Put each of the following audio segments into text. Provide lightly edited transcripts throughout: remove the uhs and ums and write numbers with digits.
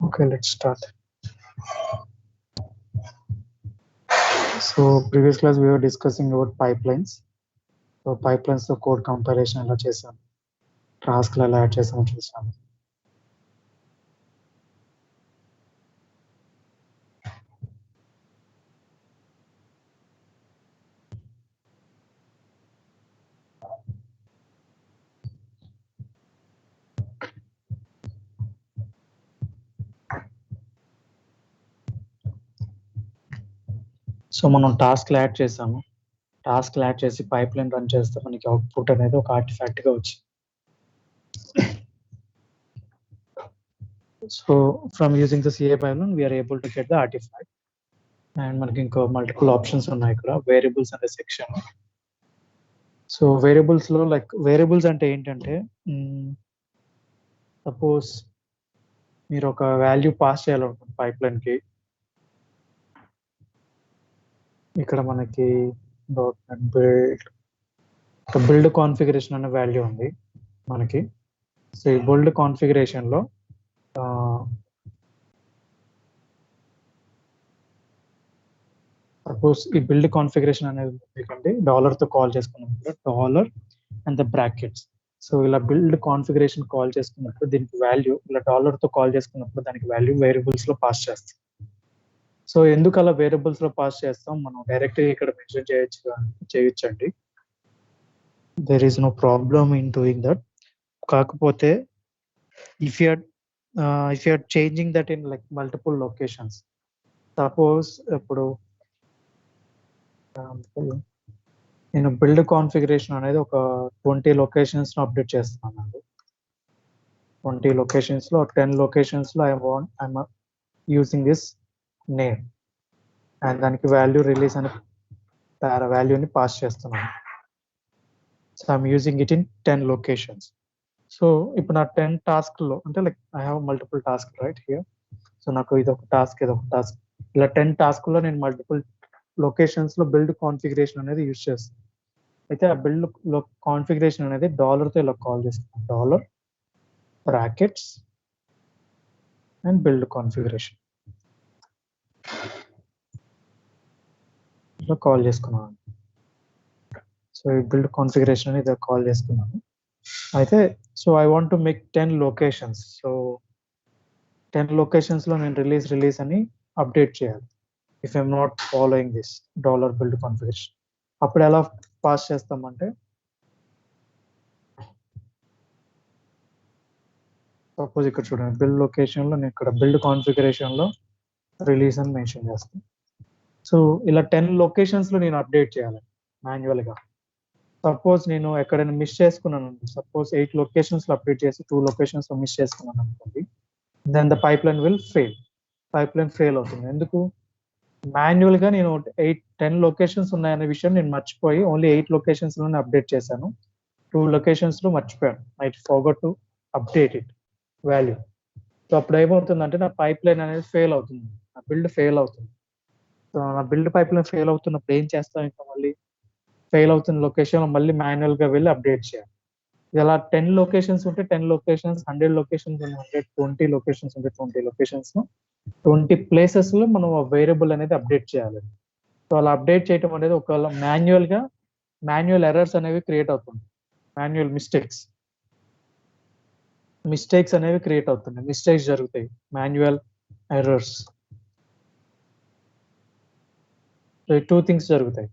Okay, let's start. So previous class we were discussing about pipelines. So pipelines to code comparison ఎలా చేసాం, task ఎలా add చేసామో చూసాం. So మనం task add చేసాము. టాస్క్ యాడ్ చేసి పైప్లైన్ రన్ చేస్తే మనకి అవుట్పుట్ అనేది ఒక ఆర్టిఫాక్ట్ గా వచ్చింది. So from using the CA pipeline we are able to get the artifact. And మనకి ఇంకో మల్టిపుల్ ఆప్షన్స్ ఉన్నాయి ఇక్కడ, వేరియబుల్స్ అనే సెక్షన్. సో వేరియబుల్స్ లో లైక్ వేరియబుల్స్ అంటే ఏంటంటే సపోజ్ మీరు ఒక వాల్యూ పాస్ చేయాలనుకుంటుంది పైప్లైన్ కి. ఇక్కడ మనకి బిల్డ్ కాన్ఫిగరేషన్ అనే వాల్యూ ఉంది మనకి. సో ఈ బిల్డ్ కాన్ఫిగరేషన్ లో సపోజ్ ఈ బిల్డ్ కాన్ఫిగరేషన్ అనేది డాలర్ తో కాల్ చేసుకున్నప్పుడు dollar and the brackets. So ఇలా బిల్డ్ కాన్ఫిగరేషన్ కాల్ చేసుకున్నప్పుడు దీనికి వాల్యూ ఇలా డాలర్ తో కాల్ చేసుకున్నప్పుడు దానికి వాల్యూ వేరియబుల్స్ లో పాస్ చేస్తాం. సో ఎందుకు అలా వేరియబుల్స్ లో పాస్ చేస్తాం, మనం డైరెక్ట్ ఇక్కడ మెన్షన్ చేయొచ్చండి. There is no problem in doing that. కాకపోతే if you are changing that in like multiple locations, suppose ఇప్పుడు నేను బిల్డ్ కాన్ఫిగరేషన్ అనేది ఒక 20 లొకేషన్స్ లో అప్డేట్ చేస్తున్నాను. 20 లొకేషన్స్ లో 10 లొకేషన్స్ లో I'm using this name and దానికి వాల్యూ రిలీజ్ అని వాల్యూని పాస్ చేస్తున్నాను. So I'm using it in 10 locations. So ఇప్పుడు నా 10 టాస్క్ లో అంటే like I have multiple task right here. So నాకు ఇదొక టాస్క్ ఇలా 10 టాస్క్ లో నేను మల్టిపుల్ లొకేషన్స్ లో బిల్డ్ కాన్ఫిగరేషన్ అనేది యూజ్ చేస్తాను. అయితే ఆ బిల్డ్ కాన్ఫిగరేషన్ అనేది డాలర్ తో ఇలా కాల్ చేస్తాను, dollar brackets and build configuration ఇలా కాల్ చేసుకున్నాను. సో ఈ బిల్డ్ కాన్ఫిగరేషన్ అనేది కాల్ చేసుకున్నాను. అయితే so I want to make 10 locations. So 10 locations లో నేను రిలీజ్ అని అప్డేట్ చేయాలి. If I'm not following this dollar build configuration, అప్పుడు ఎలా పాస్ చేస్తామంటే సపోజ్ ఇక్కడ చూడండి, బిల్డ్ లొకేషన్ లో నేను ఇక్కడ బిల్డ్ కాన్ఫిగరేషన్ లో రిలీజ్ అని మెన్షన్ చేస్తాను. సో ఇలా 10 లొకేషన్స్ లో నేను అప్డేట్ చేయాలి మాన్యువల్ గా. సపోజ్ నేను ఎక్కడైనా మిస్ చేసుకున్నాను, సపోజ్ 8 లొకేషన్స్ లో అప్డేట్ చేసి 2 లొకేషన్స్ లో మిస్ చేసుకున్నాను అనుకోండి, then the pipeline will fail. Pipeline fail అవుతుంది. ఎందుకు? మాన్యువల్ గా నేను 10 లొకేషన్స్ ఉన్నాయనే విషయం నేను మర్చిపోయి ఓన్లీ 8 లొకేషన్స్ లోనే అప్డేట్ చేశాను. 2 లొకేషన్స్ లో మర్చిపోయాను. I forgot to update it value. So అప్పుడు ఏమవుతుందంటే నా పైప్లైన్ అనేది ఫెయిల్ అవుతుంది, నా బిల్డ్ ఫెయిల్ అవుతుంది. సో నా బిల్డ్ పైప్లైన్ ఫెయిల్ అవుతున్నప్పుడు ఏం చేస్తాం, ఇంకా మళ్ళీ ఫెయిల్ అవుతున్న లొకేషన్ మళ్ళీ మాన్యువల్ గా వెళ్ళి అప్డేట్ చేయాలి. ఇలా 10 లొకేషన్స్ ఉంటే 10 లొకేషన్స్, 100 లొకేషన్స్ ఉంటే 20 లొకేషన్స్ ఉంటే 20 లొకేషన్స్ 20 ప్లేసెస్ లో మనం వేరియబుల్ అనేది అప్డేట్ చేయాలి. సో అలా అప్డేట్ చేయడం అనేది ఒకవేళ మాన్యువల్ ఎర్రర్స్ అనేవి క్రియేట్ అవుతుంది, మాన్యువల్ మిస్టేక్స్ అనేవి క్రియేట్ అవుతున్నాయి, మిస్టేక్స్ జరుగుతాయి, మాన్యువల్ ఎర్రర్స్. సో ఈ 2 థింగ్స్ జరుగుతాయి.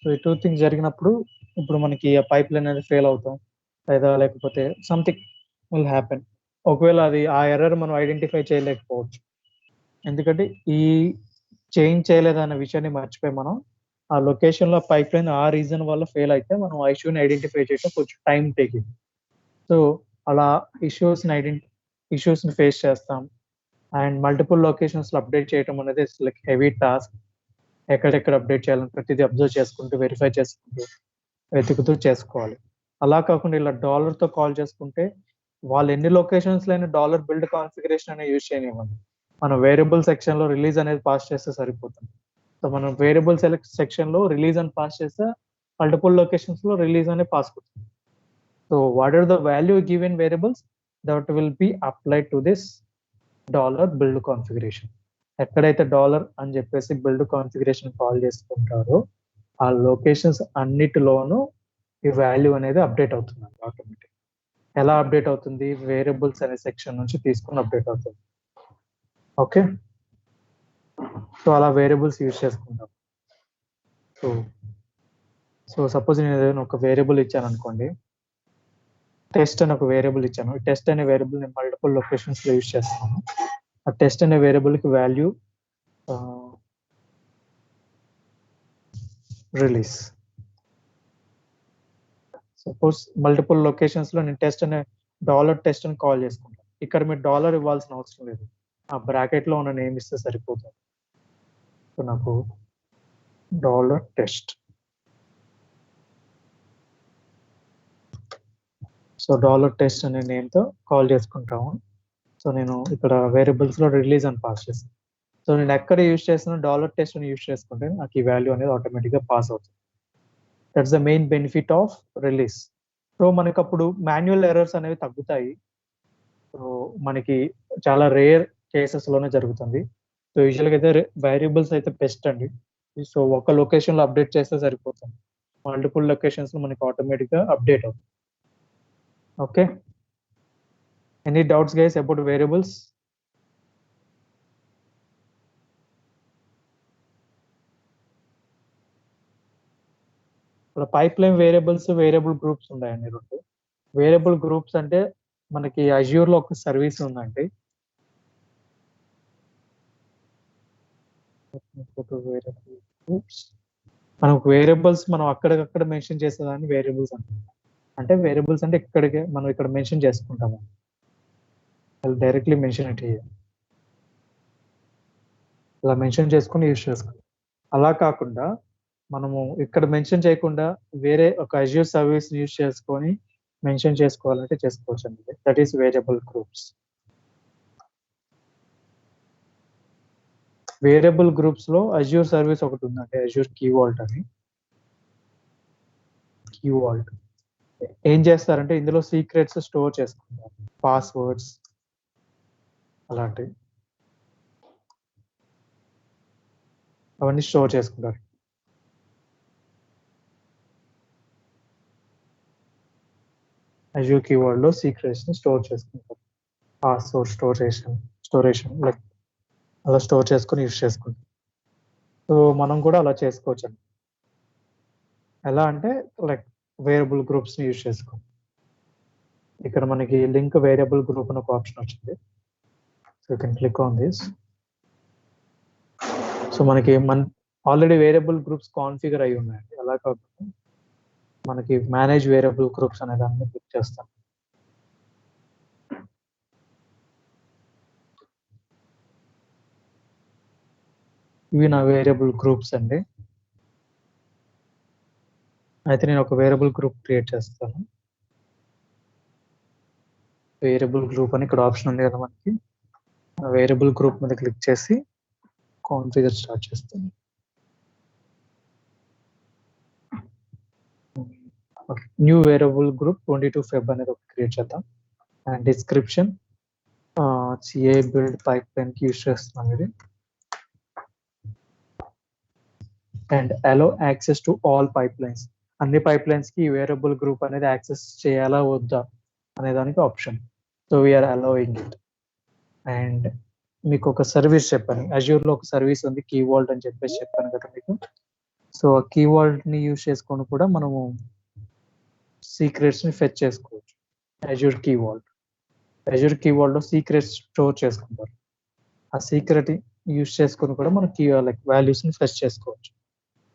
సో ఈ 2 థింగ్స్ జరిగినప్పుడు ఇప్పుడు మనకి ఆ పైప్ లైన్ అనేది ఫెయిల్ అవుతాం, లేదా లేకపోతే సంథింగ్ విల్ హ్యాపెన్. ఒకవేళ అది ఆ ఎర్రర్ మనం ఐడెంటిఫై చేయలేకపోవచ్చు, ఎందుకంటే ఈ చేంజ్ చేయలేదన్న విషయాన్ని మర్చిపోయి మనం ఆ లొకేషన్ లో పైప్ లైన్ ఆ రీజన్ వల్ల ఫెయిల్ అయితే మనం ఆ ఇష్యూని ఐడెంటిఫై చేయడం కొంచెం టైం టేకింగ్. సో అలా ఇష్యూస్ ని ఫేస్ చేస్తాం. అండ్ మల్టిపుల్ లొకేషన్స్ లో అప్డేట్ చేయడం అనేది లైక్ హెవీ టాస్క్. ఎక్కడెక్కడ అప్డేట్ చేయాలని ప్రతిదీ అబ్జర్వ్ చేసుకుంటూ, వెరిఫై చేసుకుంటూ, వెతుకుతూ చేసుకోవాలి. అలా కాకుండా ఇలా డాలర్ తో కాల్ చేసుకుంటే వాళ్ళు ఎన్ని లొకేషన్స్ లో అయినా డాలర్ బిల్డ్ కాన్ఫిగరేషన్ అనేది యూజ్ చేయనివ్వండి, మనం వేరియబుల్ సెక్షన్ లో రిలీజ్ అనేది పాస్ చేస్తే సరిపోతుంది. సో మనం వేరియబుల్ సెక్షన్ లో రిలీజ్ అని పాస్ చేస్తే మల్టిపుల్ లొకేషన్స్ లో రిలీజ్ అనేది పాస్ అవుతుంది. So what are the value given variables that will be applied to this $build configuration. ఎక్కడైతే డాలర్ అని చెప్పేసి బిల్డ్ కాన్ఫిగరేషన్ కాల్ చేసుకుంటారో ఆ లొకేషన్స్ అన్నిటిలోనూ ఈ వాల్యూ అనేది అప్డేట్ అవుతుంది ఆటోమేటిక్. ఎలా అప్డేట్ అవుతుంది? వేరియబుల్స్ అనే సెక్షన్ నుంచి తీసుకుని అప్డేట్ అవుతుంది. ఓకే, సో అలా వేరియబుల్స్ యూజ్ చేసుకుంటాం. సో సపోజ్ నేను ఏదైనా ఒక వేరియబుల్ ఇచ్చాను అనుకోండి, టెస్ట్ అని ఒక వేరియబుల్ ఇచ్చాను. టెస్ట్ అనే వేరియబుల్ నేను మల్టిపుల్ లొకేషన్స్ లో యూజ్ చేస్తాను. ఆ టెస్ట్ అనే వేరియబుల్ కి value release. Suppose multiple locations లో నేను టెస్ట్ అనే $టెస్ట్ అని కాల్ చేసుకుంటాను. ఇక్కడ మీరు డాలర్ ఇవ్వాల్సిన అవసరం లేదు, ఆ బ్రాకెట్ లో ఉన్న నేమ్ ఇస్తే సరిపోతుంది. సో నాకు $టెస్ట్. సో $టెస్ట్ అనే నేమ్ తో కాల్ చేసుకుంటాము. సో నేను ఇక్కడ వేరియబుల్స్ లో రిలీజ్ అని పాస్ చేస్తాను. సో నేను ఎక్కడ యూజ్ చేస్తున్నా $టెస్ట్ అని యూజ్ చేసుకుంటే నాకు ఈ వాల్యూ అనేది ఆటోమేటిక్ గా పాస్ అవుతుంది. That's the main benefit of release. So మనకి అప్పుడు మాన్యువల్ ఎర్రర్స్ అనేవి తగ్గుతాయి. సో మనకి చాలా రేర్ కేసెస్ లోనే జరుగుతుంది. సో యూజువల్గా అయితే వేరియబుల్స్ అయితే బెస్ట్ అండి. సో ఒక లొకేషన్ లో అప్డేట్ చేస్తే సరిపోతుంది, మల్టిపుల్ లొకేషన్స్ లో మనకి ఆటోమేటిక్ గా అప్డేట్ అవుతుంది. Okay, any doubts guys about variables? ఇప్పుడు pipeline variables, variable groups ఉన్నాయండి రెండు. వేరియబుల్ గ్రూప్స్ అంటే మనకి అజ్యూర్ లో ఒక సర్వీస్ ఉందండి. మనకు వేరియబుల్స్ మనం అక్కడికక్కడ మెన్షన్ చేసేదాన్ని వేరియబుల్స్ అంటాం. అంటే వేరియబుల్స్ అంటే ఇక్కడికి మనం ఇక్కడ మెన్షన్ చేసుకుంటాము, డైరెక్ట్లీ మెన్షన్ ఇట్ హియర్. ఇలా మెన్షన్ చేసుకుని యూజ్ చేసుకోవాలి. అలా కాకుండా మనము ఇక్కడ మెన్షన్ చేయకుండా వేరే ఒక అజ్యూర్ సర్వీస్ యూజ్ చేసుకొని మెన్షన్ చేసుకోవాలంటే చేసుకోవచ్చు అండి. That is variable groups. Variable groups లో అజ్యూర్ సర్వీస్ ఒకటి ఉందండి, అజ్యూర్ కీ వాల్ట్ అని. కీ వాల్ట్ ఏం చేస్తారంటే ఇందులో సీక్రెట్స్ స్టోర్ చేసుకుంటారు, పాస్వర్డ్స్ అలాంటివి అవన్నీ స్టోర్ చేసుకుంటారు. అజ్యూర్ కీ వాల్ట్ లో సీక్రెట్స్ ని స్టోర్ చేసుకుంటారు, పాస్వర్డ్ స్టోరేషన్ లైక్ అలా స్టోర్ చేసుకొని యూజ్ చేసుకుంటాం. సో మనం కూడా అలా చేసుకోవచ్చు అండి. ఎలా అంటే లైక్ వేరియబుల్ గ్రూప్స్ ని యూజ్ చేసుకో. ఇక్కడ మనకి లింక్ వేరియబుల్ గ్రూప్ అని ఒక ఆప్షన్ వచ్చింది. So you can click on this. So మనకి ఆల్రెడీ వేరియబుల్ గ్రూప్స్ కాన్ఫిగర్ అయి ఉన్నాయండి. అలా కాకుండా మనకి మేనేజ్ వేరియబుల్ గ్రూప్స్ అనే దాన్ని క్లిక్ చేస్తాం. ఇవి నా వేరియబుల్ గ్రూప్స్ అండి. అయితే నేను ఒక వేరియబుల్ గ్రూప్ క్రియేట్ చేస్తాను. వేరియబుల్ గ్రూప్ అని ఇక్కడ ఆప్షన్ ఉంది కదా మనకి, వేరియబుల్ గ్రూప్ మీద క్లిక్ చేసి కాన్ఫిగర్ స్టార్ట్ చేస్తాను. న్యూ వేరియబుల్ గ్రూప్ 22 Feb అనేది ఒకటి క్రియేట్ చేద్దాం. And description CA build pipeline కి యూజ్ చేస్తున్నాం ఇది. And allow access to all pipelines, అన్ని పైప్ లైన్స్ కి వేరియబుల్ గ్రూప్ అనేది యాక్సెస్ చేయాలా వద్దా అనే దానికి option. So we are allowing it. And మీకు ఒక సర్వీస్ చెప్పాను, అజ్యూర్ లో ఒక సర్వీస్ ఉంది కీ వాల్ట్ అని చెప్పేసి చెప్పాను కదా మీకు. సో ఆ కీ వాల్ట్ ని యూజ్ చేసుకొని కూడా మనము సీక్రెట్స్ ని ఫెచ్ చేసుకోవచ్చు. అజ్యూర్ కీ వాల్ట్ లో సీక్రెట్స్ స్టోర్ చేసుకుంటారు. ఆ సీక్రెట్ యూజ్ చేసుకొని కూడా మనం లైక్ వాల్యూస్ ని ఫెచ్ చేసుకోవచ్చు.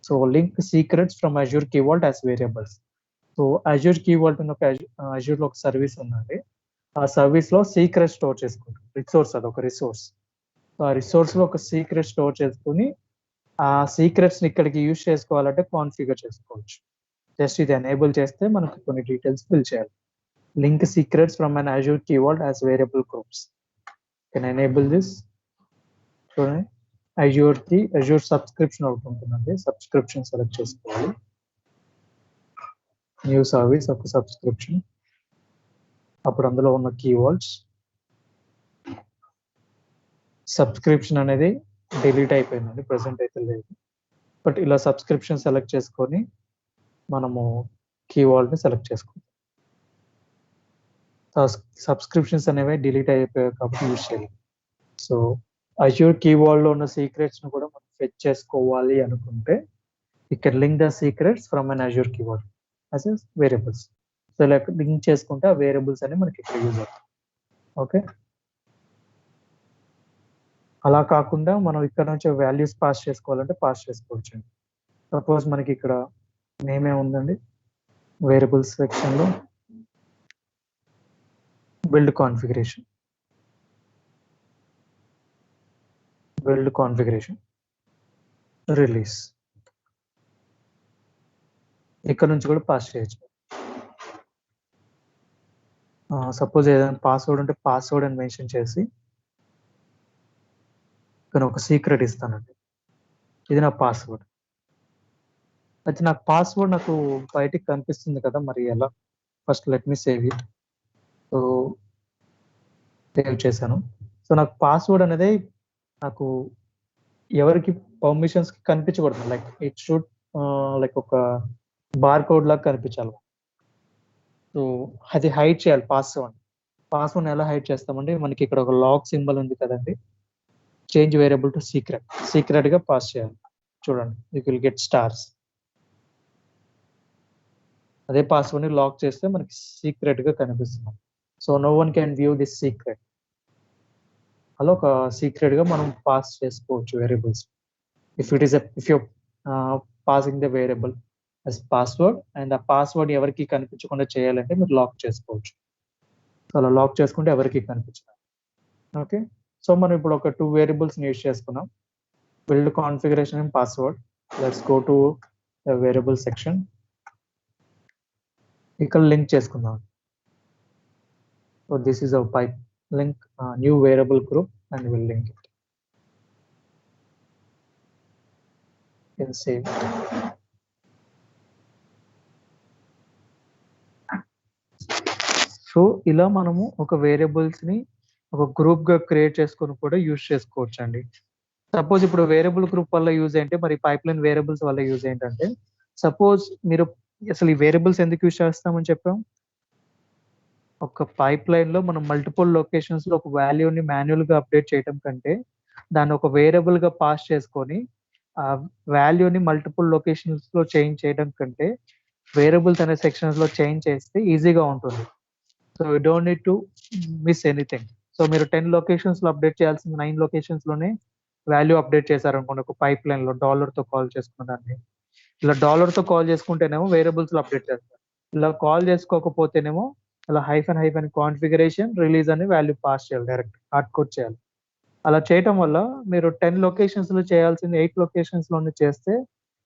So link secrets from Azure key vault as variables. So Azure key vault అని ఒక అజ్యూర్ లో ఒక సర్వీస్ ఉందండి. ఆ సర్వీస్ లో సీక్రెట్ స్టోర్ చేసుకుంటాం. రిసోర్స్, అదొక రిసోర్స్. ఆ రిసోర్స్ లో ఒక సీక్రెట్ స్టోర్ చేసుకుని ఆ సీక్రెట్స్ ని ఇక్కడికి యూజ్ చేసుకోవాలంటే కాన్ఫిగర్ చేసుకోవచ్చు. జస్ట్ ఇది ఎనేబుల్ చేస్తే మనకి కొన్ని డీటెయిల్స్ ఫిల్ చేయాలి. Link secrets from an Azure key vault as variable groups. Can enable this. చూడండి, అజ్యూర్ సబ్స్క్రిప్షన్ ఒకటి ఉంటుందండి, సబ్స్క్రిప్షన్ సెలెక్ట్ చేసుకోవాలి. న్యూ సర్వీస్ ఒక సబ్స్క్రిప్షన్, అప్పుడు అందులో ఉన్న కీవర్డ్స్ సబ్స్క్రిప్షన్ అనేది డిలీట్ అయిపోయిందండి, ప్రెసెంట్ అయితే లేదు. బట్ ఇలా సబ్స్క్రిప్షన్ సెలెక్ట్ చేసుకొని మనము కీవర్డ్ని సెలెక్ట్ చేసుకోవాలి. సబ్స్క్రిప్షన్స్ అనేవి డిలీట్ అయిపోయాయి కాబట్టి యూజ్ చేయాలి. సో అజ్యూర్ కీవర్డ్లో ఉన్న సీక్రెట్స్ని కూడా మనం ఫెచ్ చేసుకోవాలి అనుకుంటే you can link the secrets from an Azure keyword as a variables. So ఇలా లింక్ చేసుకుంటే ఆ వేరియబుల్స్ అనేవి మనకి ఇక్కడ యూజ్ అవుతాయి. ఓకే, అలా కాకుండా మనం ఇక్కడ నుంచి వాల్యూస్ పాస్ చేసుకోవాలంటే పాస్ చేసుకోవచ్చు. సపోజ్ మనకి ఇక్కడ నేమ్ ఏముందండి, వేరియబుల్స్ సెక్షన్లో బిల్డ్ కాన్ఫిగరేషన్ రిలీజ్, ఇక్కడ నుంచి కూడా పాస్ చేయొచ్చు. సపోజ్ ఏదైనా పాస్వర్డ్ ఉంటే పాస్వర్డ్ అని మెన్షన్ చేసి ఇక్కడ ఒక సీక్రెట్ ఇస్తానండి, ఇది నా పాస్వర్డ్. అయితే నాకు పాస్వర్డ్ నాకు బయటికి కనిపిస్తుంది కదా, మరి ఎలా? First let me save it. So save చేశాను. సో నాకు పాస్వర్డ్ అనేది నాకు ఎవరికి పర్మిషన్స్ కి కనిపించకూడదు, లైక్ ఇట్ షుడ్ లైక్ ఒక బార్ కోడ్ లాగా కనిపించాలి. సో అది హైడ్ చేయాలి పాస్వర్డ్ ఎలా హైడ్ చేస్తామండి, మనకి ఇక్కడ ఒక లాక్ సింబల్ ఉంది కదండి, చేంజ్ వేరియబుల్ టు సీక్రెట్ గా పాస్ చేయాలి. చూడండి, యూ విల్ గెట్ స్టార్స్. అదే పాస్వర్డ్ ని లాక్ చేస్తే మనకి సీక్రెట్ గా కనిపిస్తుంది. So no one can view this secret. అలా ఒక సీక్రెట్ గా మనం పాస్ చేసుకోవచ్చు variables. If you passing the variable as password, and ఆ పాస్వర్డ్ ఎవరికి కనిపించకుండా చేయాలంటే మీరు లాక్ చేసుకోవచ్చు. అలా లాక్ చేసుకుంటే ఎవరికి కనిపించదు. ఓకే, సో మనం ఇప్పుడు ఒక 2 వేరియబుల్స్ యూజ్ చేసుకున్నాం, build configuration and password. Let's go to the variable section. ఇక్కడ లింక్ చేసుకుందాం. So this is our pipe link, new variable group, and will link it. Can save it. So ఇలా మనము ఒక variables ని ఒక group గా create చేసుకొని కూడా యూజ్ చేసుకోవచ్చు అండి. సపోజ్ ఇప్పుడు వేరియబుల్ గ్రూప్ వల్ల యూజ్ ఏంటి, మరి పైప్లైన్ వేరియబుల్స్ వల్ల యూజ్ ఏంటంటే, సపోజ్ మీరు అసలు ఈ వేరియబుల్స్ ఎందుకు యూజ్ చేస్తామని చెప్పాం, ఒక పైప్లైన్ లో మనం మల్టిపుల్ లొకేషన్స్ లో ఒక వాల్యూని మాన్యువల్ గా అప్డేట్ చేయడం కంటే, దాన్ని ఒక వేరియబుల్ గా పాస్ చేసుకొని ఆ వాల్యూని మల్టిపుల్ లొకేషన్స్ లో చేంజ్ చేయడం కంటే వేరియబుల్స్ అనే సెక్షన్స్ లో చేంజ్ చేస్తే ఈజీగా ఉంటుంది. So you don't need to miss anything. So మీరు 10 లొకేషన్స్ లో అప్డేట్ చేయాల్సిన 9 లొకేషన్స్ లోనే వాల్యూ అప్డేట్ చేశారనుకోండి, ఒక పైప్ లైన్ లో డాలర్ తో కాల్ చేసుకున్న దాన్ని, ఇలా డాలర్ తో కాల్ చేసుకుంటేనేమో వేరియబుల్స్ లో అప్డేట్ చేస్తారు. ఇలా కాల్ చేసుకోకపోతేనేమో అలా హైఫన్ కాన్ఫిగరేషన్ రిలీజ్ అని వాల్యూ పాస్ చేయాలి, డైరెక్ట్ హార్డ్ కోడ్ చేయాలి. అలా చేయటం వల్ల మీరు 10 లొకేషన్స్ లో చేయాల్సింది 8 లొకేషన్స్ లోనే చేస్తే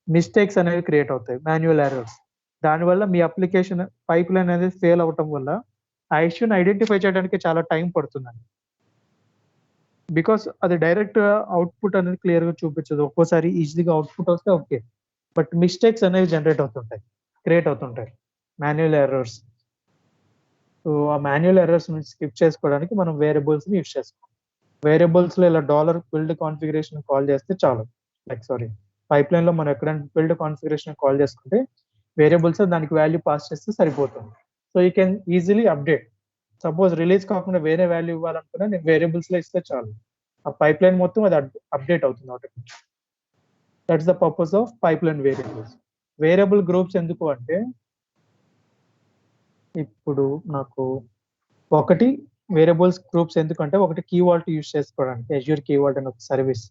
మిస్టేక్స్ అనేవి క్రియేట్ అవుతాయి, మాన్యువల్ ఎర్రర్స్. దానివల్ల మీ అప్లికేషన్ పైప్ లైన్ అనేది ఫెయిల్ అవటం వల్ల ఆ ఇష్యూని ఐడెంటిఫై చేయడానికి చాలా టైం పడుతుందండి. బికాస్ అది డైరెక్ట్ అవుట్పుట్ అనేది క్లియర్ గా చూపించదు. ఒక్కోసారి ఈజీగా అవుట్పుట్ వస్తే ఓకే, బట్ మిస్టేక్స్ అనేవి క్రియేట్ అవుతుంటాయి, మాన్యువల్ ఎర్రర్స్. సో ఆ మాన్యువల్ ఎర్రర్స్ నుంచి స్కిప్ చేసుకోవడానికి మనం వేరియబుల్స్ ని యూజ్ చేసుకోవాలి. వేరియబుల్స్ లో ఇలా డాలర్ బిల్డ్ కాన్ఫిగరేషన్ కాల్ చేస్తే చాలు, పైప్ లైన్ లో మనం ఎక్కడైనా బిల్డ్ కాన్ఫిగరేషన్ కాల్ చేసుకుంటే వేరియబుల్స్ దానికి వాల్యూ పాస్ చేస్తే సరిపోతుంది. So you can easily update. Suppose release కాకుండా వేరే వాల్యూ ఇవ్వాలనుకున్నా నేను వేరియబుల్స్ లో ఇస్తే చాలు, ఆ పైప్ లైన్ మొత్తం అది అప్డేట్ అవుతుంది automatic. That's the purpose of pipeline variables. Variable groups ఎందుకు అంటే, ఇప్పుడు నాకు ఒకటి వేరియబుల్స్ గ్రూప్స్ ఎందుకంటే, ఒకటి కీవర్డ్ యూజ్ చేసుకోవడానికి, అజ్యూర్ కీవర్డ్ అనే ఒక సర్వీస్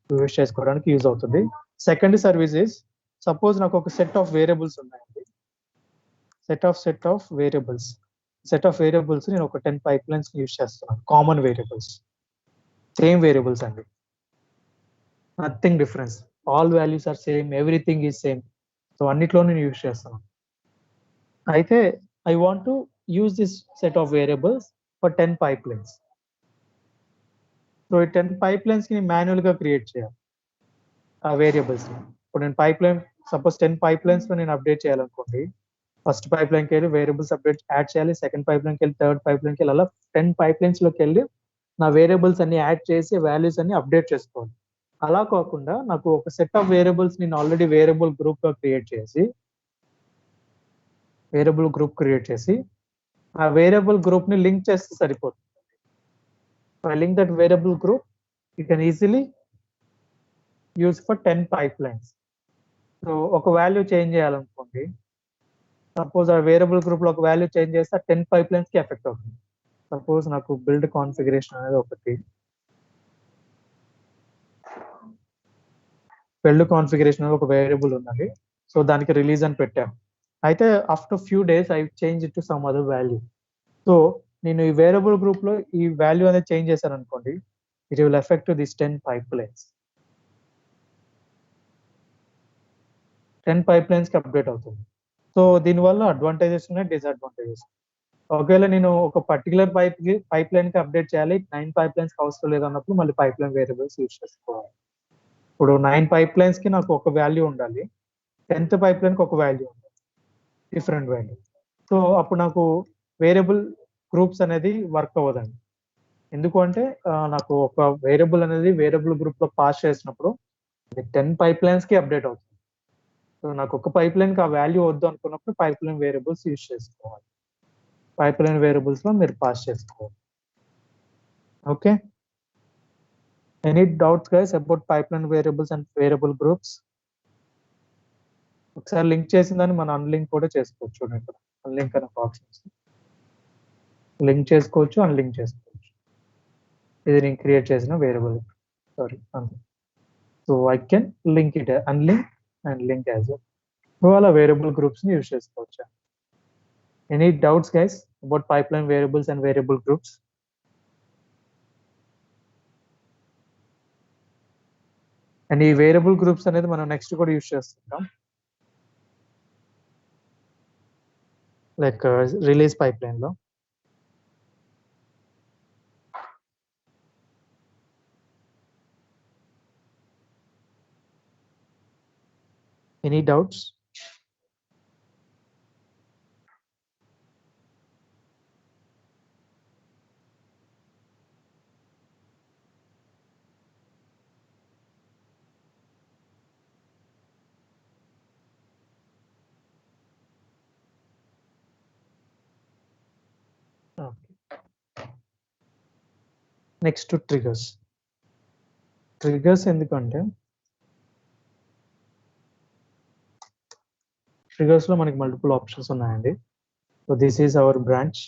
యూజ్ చేసుకోవడానికి యూజ్ అవుతుంది. సెకండ్ సర్వీస్ ఇస్, సపోజ్ నాకు ఒక సెట్ ఆఫ్ వేరియబుల్స్ ఉన్నాయండి, సెట్ ఆఫ్ వేరియబుల్స్ నేను ఒక 10 పైప్ లైన్స్ యూజ్ చేస్తున్నాను, కామన్ వేరియబుల్స్, సేమ్ వేరియబుల్స్ అండి, nothing difference, all values are same, everything is same. So అన్నిట్లో నేను యూజ్ చేస్తున్నాను. అయితే I want to use this set of variables for 10 pipe lines. So ఈ 10 pipe lines ని manual గా create చేయాలి ఆ వేరియబుల్స్. ఇప్పుడు నేను pipe line, suppose 10 pipe lines లో నేను అప్డేట్ చేయాలనుకోండి, ఫస్ట్ పైప్ లైన్కి వెళ్ళి వేరియబుల్స్ అప్డేట్ యాడ్ చేయాలి, సెకండ్ పైప్ లైన్కి వెళ్ళి, థర్డ్ పైప్ లైన్కి వెళ్ళి, అలా 10 పైప్ లైన్స్ లోకి వెళ్ళి నా వేరియబుల్స్ అన్ని యాడ్ చేసి వాల్యూస్ అన్ని అప్డేట్ చేసుకోవాలి. అలా కాకుండా నాకు ఒక సెట్ ఆఫ్ వేరియబుల్స్ నేను ఆల్రెడీ వేరియబుల్ గ్రూప్ క్రియేట్ చేసి ఆ వేరియబుల్ గ్రూప్ ని లింక్ చేస్తే సరిపోతుంది. I link that variable group, you can easily use for 10 pipelines. So ఒక వాల్యూ చేంజ్ చేయాలనుకోండి, సపోజ్ ఆ వేరియబుల్ గ్రూప్ లో ఒక వాల్యూ చేంజ్ చేస్తే 10 పైప్లైన్స్ కి ఎఫెక్ట్ అవుతుంది. సపోజ్ నాకు బిల్డ్ కాన్ఫిగరేషన్ అనేది ఒకటి, బిల్డ్ కాన్ఫిగరేషన్ అనేది ఒక వేరియబుల్ ఉన్నది. సో దానికి రిలీజ్ అని పెట్టాను. అయితే after few days I change it to some other value. So నేను ఈ వేరియబుల్ గ్రూప్ లో ఈ వాల్యూ అనేది చేంజ్ చేశాను అనుకోండి, it will effect this 10 pipelines. 10 pipelines కి అప్డేట్ అవుతుంది. సో దీనివల్ల అడ్వాంటేజెస్ ఉన్నాయి, డిసడ్వాంటేజెస్. ఒకవేళ నేను ఒక పర్టికులర్ పైప్ లైన్ కి అప్డేట్ చేయాలి, 9 పైప్లైన్స్ అవసరం లేదు అన్నప్పుడు మళ్ళీ పైప్లైన్ వేరియబుల్స్ యూజ్ చేసుకోవాలి. ఇప్పుడు 9 పైప్లైన్స్ కి నాకు ఒక వాల్యూ ఉండాలి, 10th పైప్లైన్ కి ఒక వాల్యూ ఉండాలి, డిఫరెంట్ వాల్యూ. సో అప్పుడు నాకు వేరియబుల్ గ్రూప్స్ అనేది వర్క్ అవ్వదండి. ఎందుకు అంటే నాకు ఒక వేరియబుల్ అనేది వేరియబుల్ గ్రూప్ లో పాస్ చేసినప్పుడు 10 పైప్లైన్స్ కి అప్డేట్ అవుతుంది. సో నాకు ఒక పైప్లైన్ కి ఆ వాల్యూ వద్దు అనుకున్నప్పుడు పైప్లైన్ వేరియబుల్స్ యూజ్ చేసుకోవాలి. పైప్లైన్ వేరియబుల్స్ లో మీరు పాస్ చేసుకోవాలి. Okay, any doubts guys about pipeline variables and variable groups? ఒకసారి లింక్ చేసిందని మనం అన్లింక్ కూడా చేసుకోవచ్చు. చూడండి ఇక్కడ అన్లింక్ అనే ఆప్షన్స్, లింక్ చేసుకోవచ్చు, అన్లింక్ చేసుకోవచ్చు. ఇది నేను క్రియేట్ చేసిన వేరియబుల్, సారీ అంతే. So I can link it, unlink and link as well. So అలా వేరియబుల్ గ్రూప్స్ ని యూజ్ చేసుకోవచ్చు. Any doubts guys about pipeline variables and variable groups? And ఈ వేరియబుల్ గ్రూప్స్ అనేది మనం నెక్స్ట్ కూడా యూజ్ చేస్తుంటాం, లైక్ రిలీజ్ పైప్లైన్ లో. Any doubts? Next triggers. Triggers ఎందుకంటే ట్రిగర్స్ లో మనకి మల్టిపుల్ ఆప్షన్స్ ఉన్నాయండి. So this is our branch.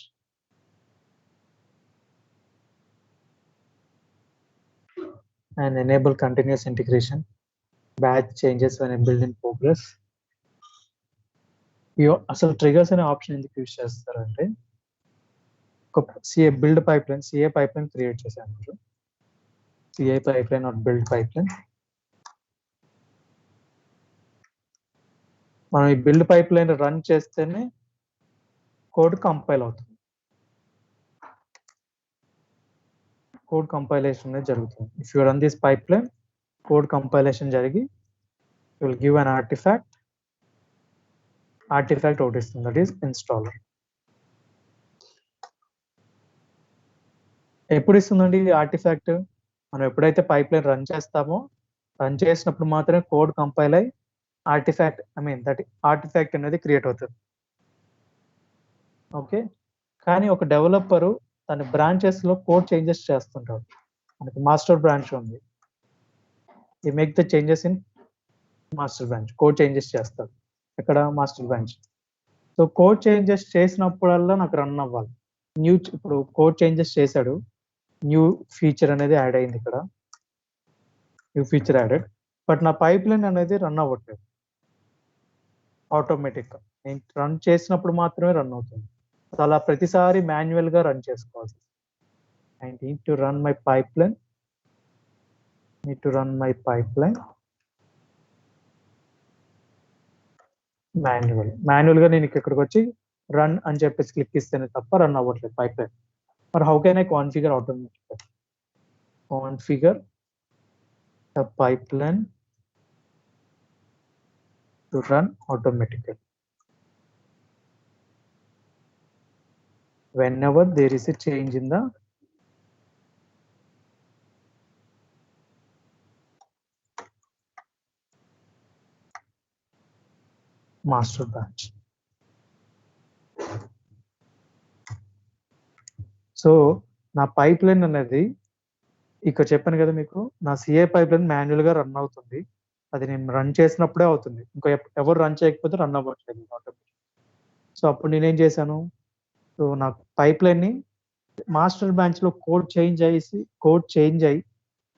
And enable continuous integration, batch changes when a build in progress. అసలు ట్రిగర్స్ అనే ఆప్షన్ ఎందుకు యూజ్ చేస్తారంటే, ఒక CA build pipeline, CA pipeline create చేశాను మీరు, CA pipeline or build pipeline. మనం ఈ బిల్డ్ పైప్లైన్ రన్ చేస్తేనే కోడ్ కంపైల్ అవుతుంది, కోడ్ కంపైలేషన్ అనేది జరుగుతుంది. If you run this pipeline, code compilation జరిగి you will give an artifact ఒకటి ఇస్తుంది, దట్ ఈస్ ఇన్స్టాలర్. ఎప్పుడు ఇస్తుందండి ఈ ఆర్టిఫాక్ట్? మనం ఎప్పుడైతే పైప్లైన్ రన్ చేస్తామో, రన్ చేసినప్పుడు మాత్రమే కోడ్ కంపైల్ అయ్యి ఆర్టిఫాక్ట్ అనేది క్రియేట్ అవుతుంది. ఓకే, కానీ ఒక డెవలపరు తన బ్రాంచెస్ లో కోడ్ చేంజెస్ చేస్తుంటాడు. మనకి మాస్టర్ బ్రాంచ్ ఉంది, ఈ make the changes in master branch, code changes చేస్తాడు ఇక్కడ master branch. So code changes చేసినప్పుడల్లా నాకు రన్ అవ్వాలి. ఇప్పుడు కోడ్ చేంజెస్ చేశాడు, న్యూ ఫీచర్ అనేది యాడ్ అయింది, ఇక్కడ న్యూ ఫీచర్ యాడెడ్, బట్ నా పైప్ లైన్ అనేది రన్ అవ్వట్లేదు ఆటోమేటిక్గా. నేను రన్ చేసినప్పుడు మాత్రమే రన్ అవుతుంది. అలా ప్రతిసారి మాన్యువల్ గా రన్ చేసుకోవాలి. I need to run my pipeline, manual గా నేను ఇక్కడికి వచ్చి రన్ అని చెప్పేసి క్లిక్ ఇస్తేనే తప్ప రన్ అవ్వట్లేదు పైప్లైన్. మరి how can I configure automatic? Configure the pipeline to run automatically whenever there is a change in the master branch. So నా పైప్ లైన్ అనేది ఇక్కడ చెప్పాను కదా మీకు, నా సిఏ పైప్ లైన్ మాన్యువల్ గా రన్ అవుతుంది. అది నేను రన్ చేసినప్పుడే అవుతుంది, ఇంకా ఎవరు రన్ చేయకపోతే రన్ అవ్వట్లేదు ఆటోమేటిక్. సో అప్పుడు నేనేం చేశాను, సో నాకు పైప్ లైన్ ని మాస్టర్ బ్రాంచ్ లో కోడ్ చేంజ్ అయ్యి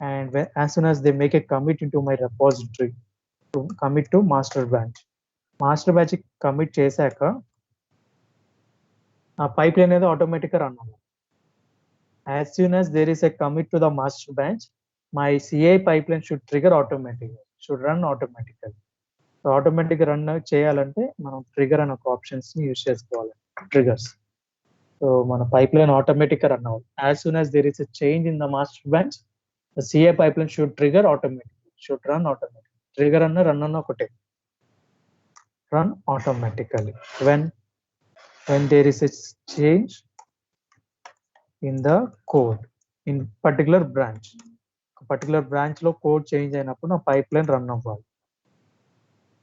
and as soon as they make a commit into my repository to commit to master branch commit చేశాక ఆ పైప్ లైన్ అనేది ఆటోమేటిక్ గా రన్ అవ్వాలి. as soon as there is a commit to the master branch, my CI pipeline should run automatically. So automatic run చేయాలంటే మనం trigger అనే ఒక options ని యూజ్ చేసుకోవాలి, ట్రిగర్స్. సో మన పైప్ లైన్ ఆటోమేటిక్ గా రన్ అవ్వాలి. as soon as there is a change in the master branch, the CI pipeline should run automatically. Trigger and run ఒకటే, run automatically when there is a change in the code in particular branch. లో code change అయినప్పుడు నా pipeline run అవ్వాలి.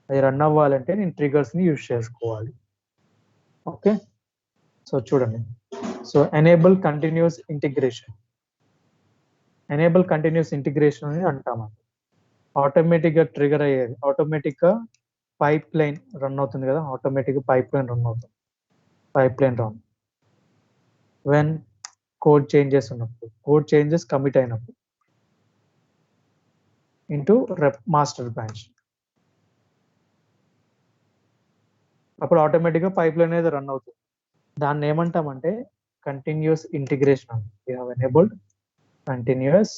అది run అవ్వాలంటే నేను triggers ని use చేసుకోవాలి. ఓకే, సో చూడండి. సో ఎనేబుల్ కంటిన్యూస్ ఇంటిగ్రేషన్ అని అంటాము. ఆటోమేటిక్ గా ట్రిగర్ అయ్యేది, ఆటోమేటిక్ గా పైప్ లైన్ రన్ అవుతుంది కదా, ఆటోమేటిక్ గా pipe line run when code changes ఉన్నప్పుడు, కోడ్ చేంజెస్ కమిట్ అయినప్పుడు ఇంటూ మాస్టర్ బ్రాంచ్, అప్పుడు ఆటోమేటిక్ గా పైప్ లైన్ అనేది రన్ అవుతుంది. దాన్ని ఏమంటామంటే కంటిన్యూస్ ఇంటిగ్రేషన్ అని. We have enabled continuous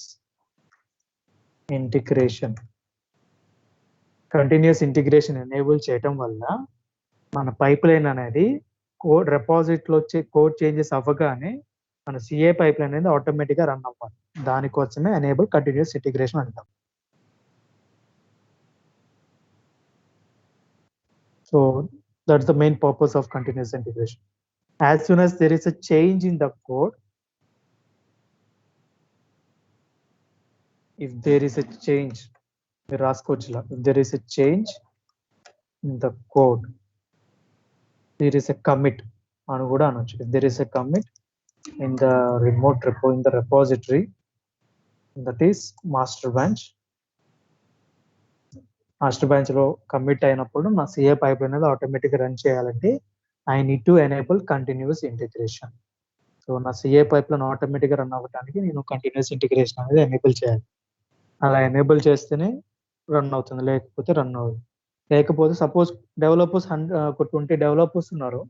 integration enable చేయటం వల్ల మన పైప్ లైన్ అనేది కోడ్ రెపాజిటరీలో వచ్చే కోడ్ చేంజెస్ అవ్వగానే మన సిఏ పైప్ లైన్ అనేది ఆటోమేటిక్ గా రన్ అవ్వాలి. దానికోసమే ఎనేబుల్ కంటిన్యూస్ ఇంటిగ్రేషన్ అంటాం. So that's the main purpose of continuous integration. as soon as there is a change in the code, if there is a change, మీరు రాసుకోవచ్చులా, if there is a change in the code, there is a commit అని కూడా అనొచ్చు. if there is a commit in the in the repository, that is master branch లో commit అయినప్పుడు నా CA pipe అనేది automatic run చేయాలంటే I need to enable continuous integration. So నా CA pipeline automatic గా రన్ అవ్వడానికి నేను continuous integration అనేది ఎనేబుల్ చేయాలి. అలా ఎనేబుల్ చేస్తేనే రన్ అవుతుంది, లేకపోతే రన్ అవ్వదు. లేకపోతే సపోజ్ డెవలపర్స్ 20 డెవలపర్స్ ఉన్నారు,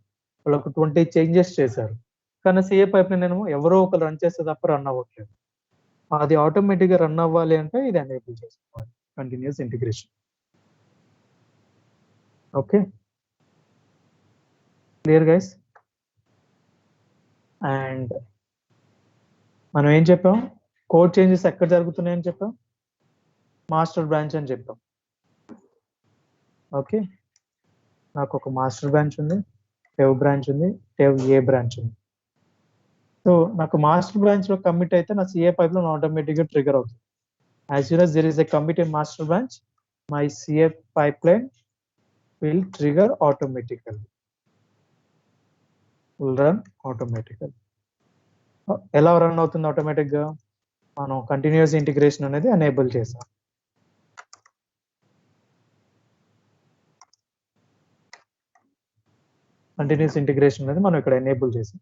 వాళ్ళు ఒక 20 చేంజెస్ చేశారు, కానీ సిఏ పైప్ లైన్ ఏమో ఎవరో ఒకరు రన్ చేస్తే తప్ప రన్ అవ్వట్లేదు. అది ఆటోమేటిక్ గా రన్ అవ్వాలి అంటే ఇది ఎనేబుల్ చేసుకోవాలి, continuous integration. Okay, clear guys? And మనం ఏం చెప్పాం, కోడ్ చేంజెస్ ఎక్కడ జరుగుతున్నాయని చెప్పాం, మాస్టర్ బ్రాంచ్ అని చెప్పాం. ఓకే, నాకు ఒక మాస్టర్ బ్రాంచ్ ఉంది, టెవ్ బ్రాంచ్ ఉంది, టెవ్ ఏ బ్రాంచ్ ఉంది. సో నాకు మాస్టర్ బ్రాంచ్ లో కమిట్ అయితే నా సిఏ పైప్ లో ఆటోమేటిక్ గా ట్రిగర్ అవుతుంది. as soon as there is a commit in master branch, my CA pipeline will trigger automatically, will run automatically. ఎలా రన్ అవుతుంది ఆటోమేటిక్ గా, మనం కంటిన్యూస్ ఇంటిగ్రేషన్ అనేది ఎనేబుల్ చేసాం. కంటిన్యూస్ ఇంటిగ్రేషన్ అనేది మనం ఇక్కడ ఎనేబుల్ చేసాం.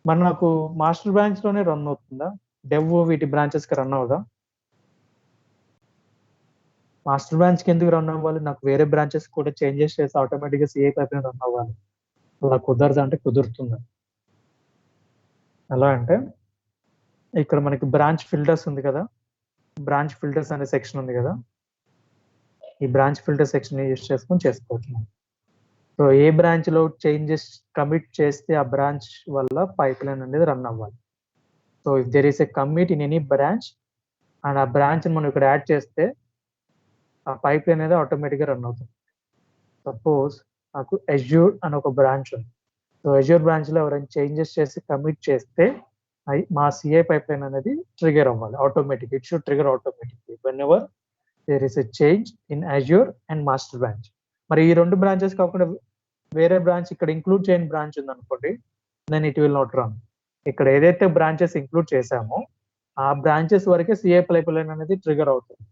మరి నాకు మాస్టర్ బ్రాంచ్ లోనే రన్ అవుతుందా, డెవ్ వీటి బ్రాంచెస్ కి రన్ అవుదా? మాస్టర్ బ్రాంచ్ కి ఎందుకు రన్ అవ్వాలి, నాకు వేరే బ్రాంచెస్ కూడా చేంజెస్ చేసి ఆటోమేటిక్ గా సిఏ పైప్ రన్ అవ్వాలి. అలా కుదరదు అంటే కుదురుతుంది. ఎలా అంటే ఇక్కడ మనకి బ్రాంచ్ ఫిల్టర్స్ ఉంది కదా, బ్రాంచ్ ఫిల్టర్స్ అనే సెక్షన్ ఉంది కదా, ఈ బ్రాంచ్ ఫిల్టర్ సెక్షన్ యూజ్ చేసుకొని చేసుకోవచ్చు. సో ఏ బ్రాంచ్ లో చేంజెస్ కమిట్ చేస్తే ఆ బ్రాంచ్ వల్ల పైప్ లైన్ అనేది రన్ అవ్వాలి. So if there is a commit in any branch and ఆ బ్రాంచ్ మనం ఇక్కడ యాడ్ చేస్తే ఆ పైప్ లైన్ అనేది ఆటోమేటిక్ గా రన్ అవుతుంది. సపోజ్ నాకు అజ్యూర్ అని ఒక బ్రాంచ్ ఉంది. సో అజ్యూర్ బ్రాంచ్ లో ఎవరైనా చేంజెస్ చేసి కమిట్ చేస్తే మా సిఐ పైప్ లైన్ అనేది ట్రిగర్ అవ్వాలి automatic. It should trigger automatically whenever there is a change in Azure and master branch. మరి ఈ 2 బ్రాంచెస్ కాకుండా వేరే బ్రాంచ్ ఇక్కడ ఇంక్లూడ్ చేయని బ్రాంచ్ ఉందనుకోండి, then it will not run. ఇక్కడ ఏదైతే బ్రాంచెస్ ఇంక్లూడ్ చేశామో ఆ బ్రాంచెస్ వరకే సిఏ పైప్లైన్ అనేది ట్రిగర్ అవుతుంది.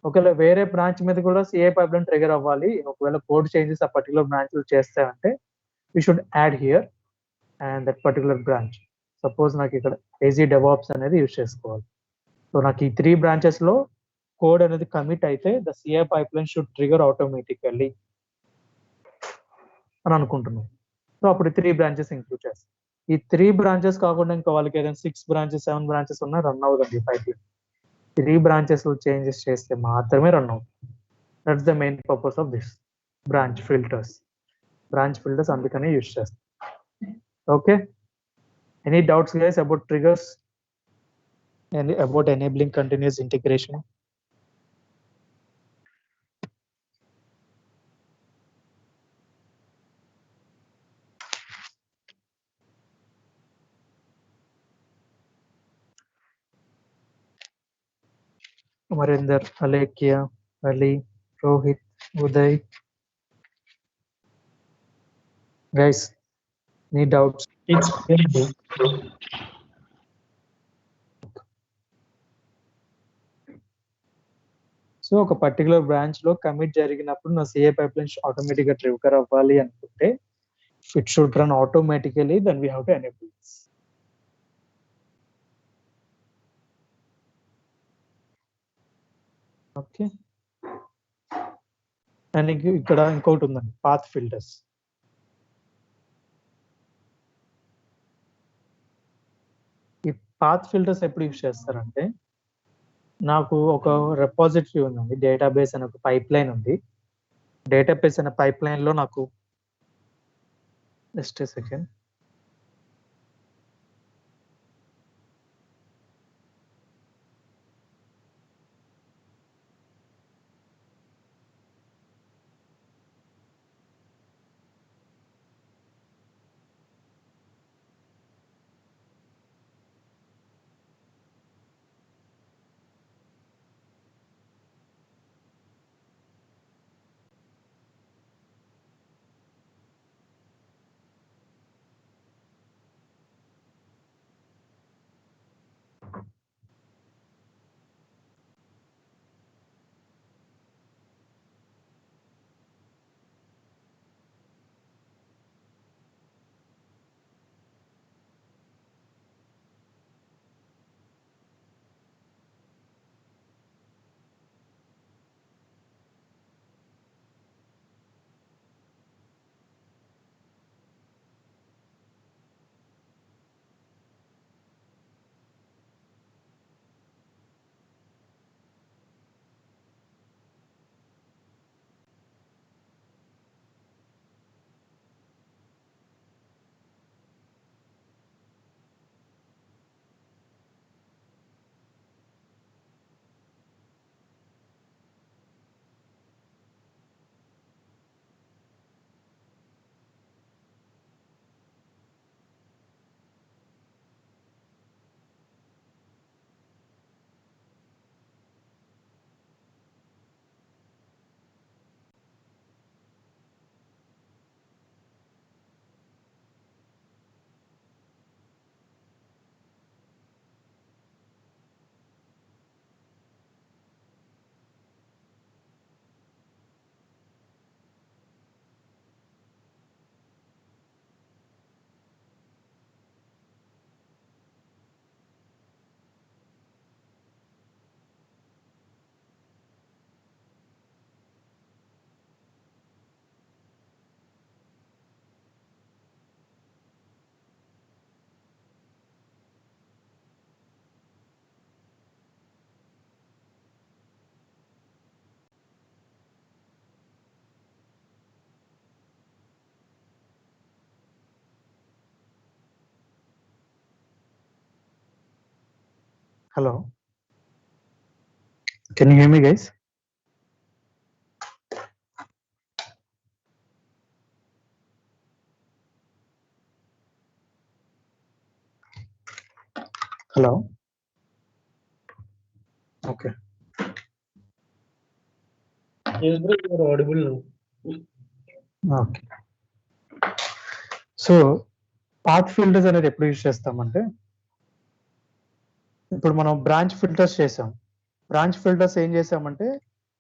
ఒకవేళ వేరే బ్రాంచ్ మీద కూడా సిఏ పైప్లైన్ ట్రిగర్ అవ్వాలి, ఒకవేళ కోడ్ చేంజెస్ ఆ పర్టికులర్ బ్రాంచ్ లో చేస్తాయంటే we should add here and that particular branch. Suppose నాకు ఇక్కడ ఏజీ డెవాప్స్ అనేది యూజ్ చేసుకోవాలి. సో నాకు ఈ 3 బ్రాంచెస్ లో కోడ్ అనేది కమిట్ అయితే the CI pipeline should trigger automatically అని అనుకుంటున్నాం. సో అప్పుడు 3 బ్రాంచెస్ ఇంక్లూడ్ చేస్తాం. ఈ 3 బ్రాంచెస్ కాకుండా ఇంకా వాళ్ళకి ఏదైనా 6 బ్రాంచెస్ 7 బ్రాంచెస్ ఉన్నా రన్ అవుతుంది పైప్లైన్. 3 బ్రాంచెస్ లో చేంజెస్ చేస్తే మాత్రమే రన్ అవుతుంది. That's the main purpose of this branch filters. Branch filters అందుకనే యూజ్ చేస్తాం. Okay, any doubts guys about triggers and about enabling continuous integration? Amarinder, Alekia, Ali, Rohit, Uday. Guys, any doubts? It's very good. So ఒక particular branch లో commit జరిగినప్పుడు నా CA pipeline automatic గా trigger అవ్వాలి అనుకుంటే it should run automatically, then we have to enable this. Okay, and ఇక్కడ ఇంకోటి ఉందండి, పాత్ ఫిల్టర్స్. ఈ పాత్ ఫిల్టర్స్ ఎప్పుడు యూజ్ చేస్తారంటే, నాకు ఒక రెపాజిటరీ ఉందండి, డేటాబేస్ అనే ఒక పైప్ లైన్ ఉంది. డేటాబేస్ అనే పైప్ లైన్ లో నాకు just second, hello, can you hear me guys? Hello, okay. Yes, bro, you are audible now. Okay. So path filters అనేది ఎప్పుడు యూజ్ చేస్తామంటే, ఇప్పుడు మనం బ్రాంచ్ ఫిల్టర్స్ చేసాం. బ్రాంచ్ ఫిల్టర్స్ ఏం చేసామంటే,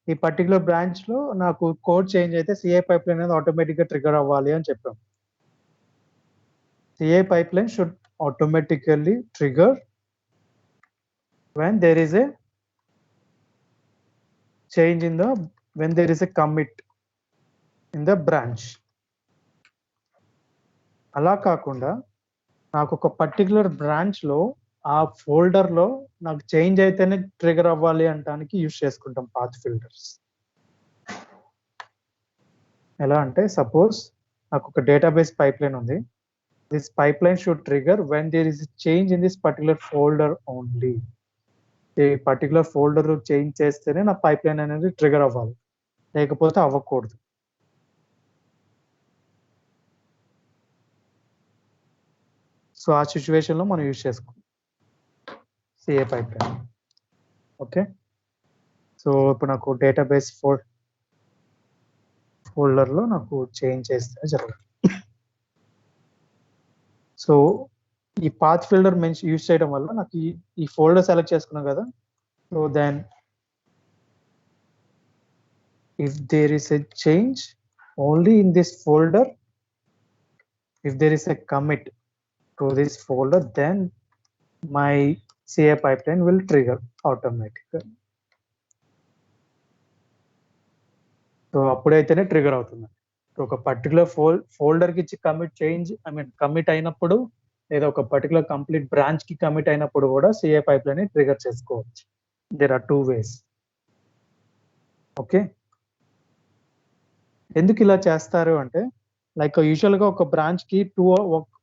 ఈ పర్టిక్యులర్ బ్రాంచ్‌లో నాకు కోడ్ చేంజ్ అయితే సీఐ పైప్‌లైన్ అనేది ఆటోమేటిక్‌గా ట్రిగ్గర్ అవ్వాలి అని చెప్పాం. CI pipeline should automatically trigger when there is a change in the when there is a commit in the branch. అలా కాకుండా నాకు ఒక పర్టిక్యులర్ బ్రాంచ్‌లో ఆ ఫోల్డర్‌లో నాకు చేంజ్ అయితేనే ట్రిగ్గర్ అవ్వాలి అనటానికి యూజ్ చేసుకుంటాం పాత్ ఫిల్టర్స్. ఎలా అంటే సపోజ్ నాకు ఒక డేటాబేస్ పైప్‌లైన్ ఉంది. This pipeline should trigger when there is a change in this particular folder only. ఈ పర్టిక్యులర్ ఫోల్డర్ చేంజ్ చేస్తేనే నా పైప్‌లైన్ అనేది ట్రిగ్గర్ అవ్వాలి. లేకపోతే అవ్వకూడదు. సో ఆ సిట్యుయేషన్‌లో మనం యూజ్ చేసుకుంటాం సీఐ పైప్‌లైన్. ఓకే. సో ఇప్పుడు నాకు డేటాబేస్ ఫోల్డర్‌లో నాకు చేంజ్ చేస్తేనే జరగాలి. సో ఈ పాత్ ఫిల్టర్ యూజ్ చేయడం వల్ల నాకు ఈ ఫోల్డర్ సెలెక్ట్ చేసుకున్నాం కదా. So then if there is a change only in this folder, if there is a commit to this folder, then my CI pipeline will trigger automatically. So అప్పుడైతేనే trigger అవుతుంది. ఒక particular ఫోల్డర్‌కి ఇచ్చి commit అయినప్పుడు, లేదా ఒక particular complete బ్రాంచ్‌కి commit అయినప్పుడు కూడా CI పైప్‌లైన్ ట్రిగర్ చేసుకోవచ్చు. There are 2 ways. ఓకే. ఎందుకు ఇలా చేస్తారు అంటే, లైక్ యూజువల్‌గా ఒక బ్రాంచ్‌కి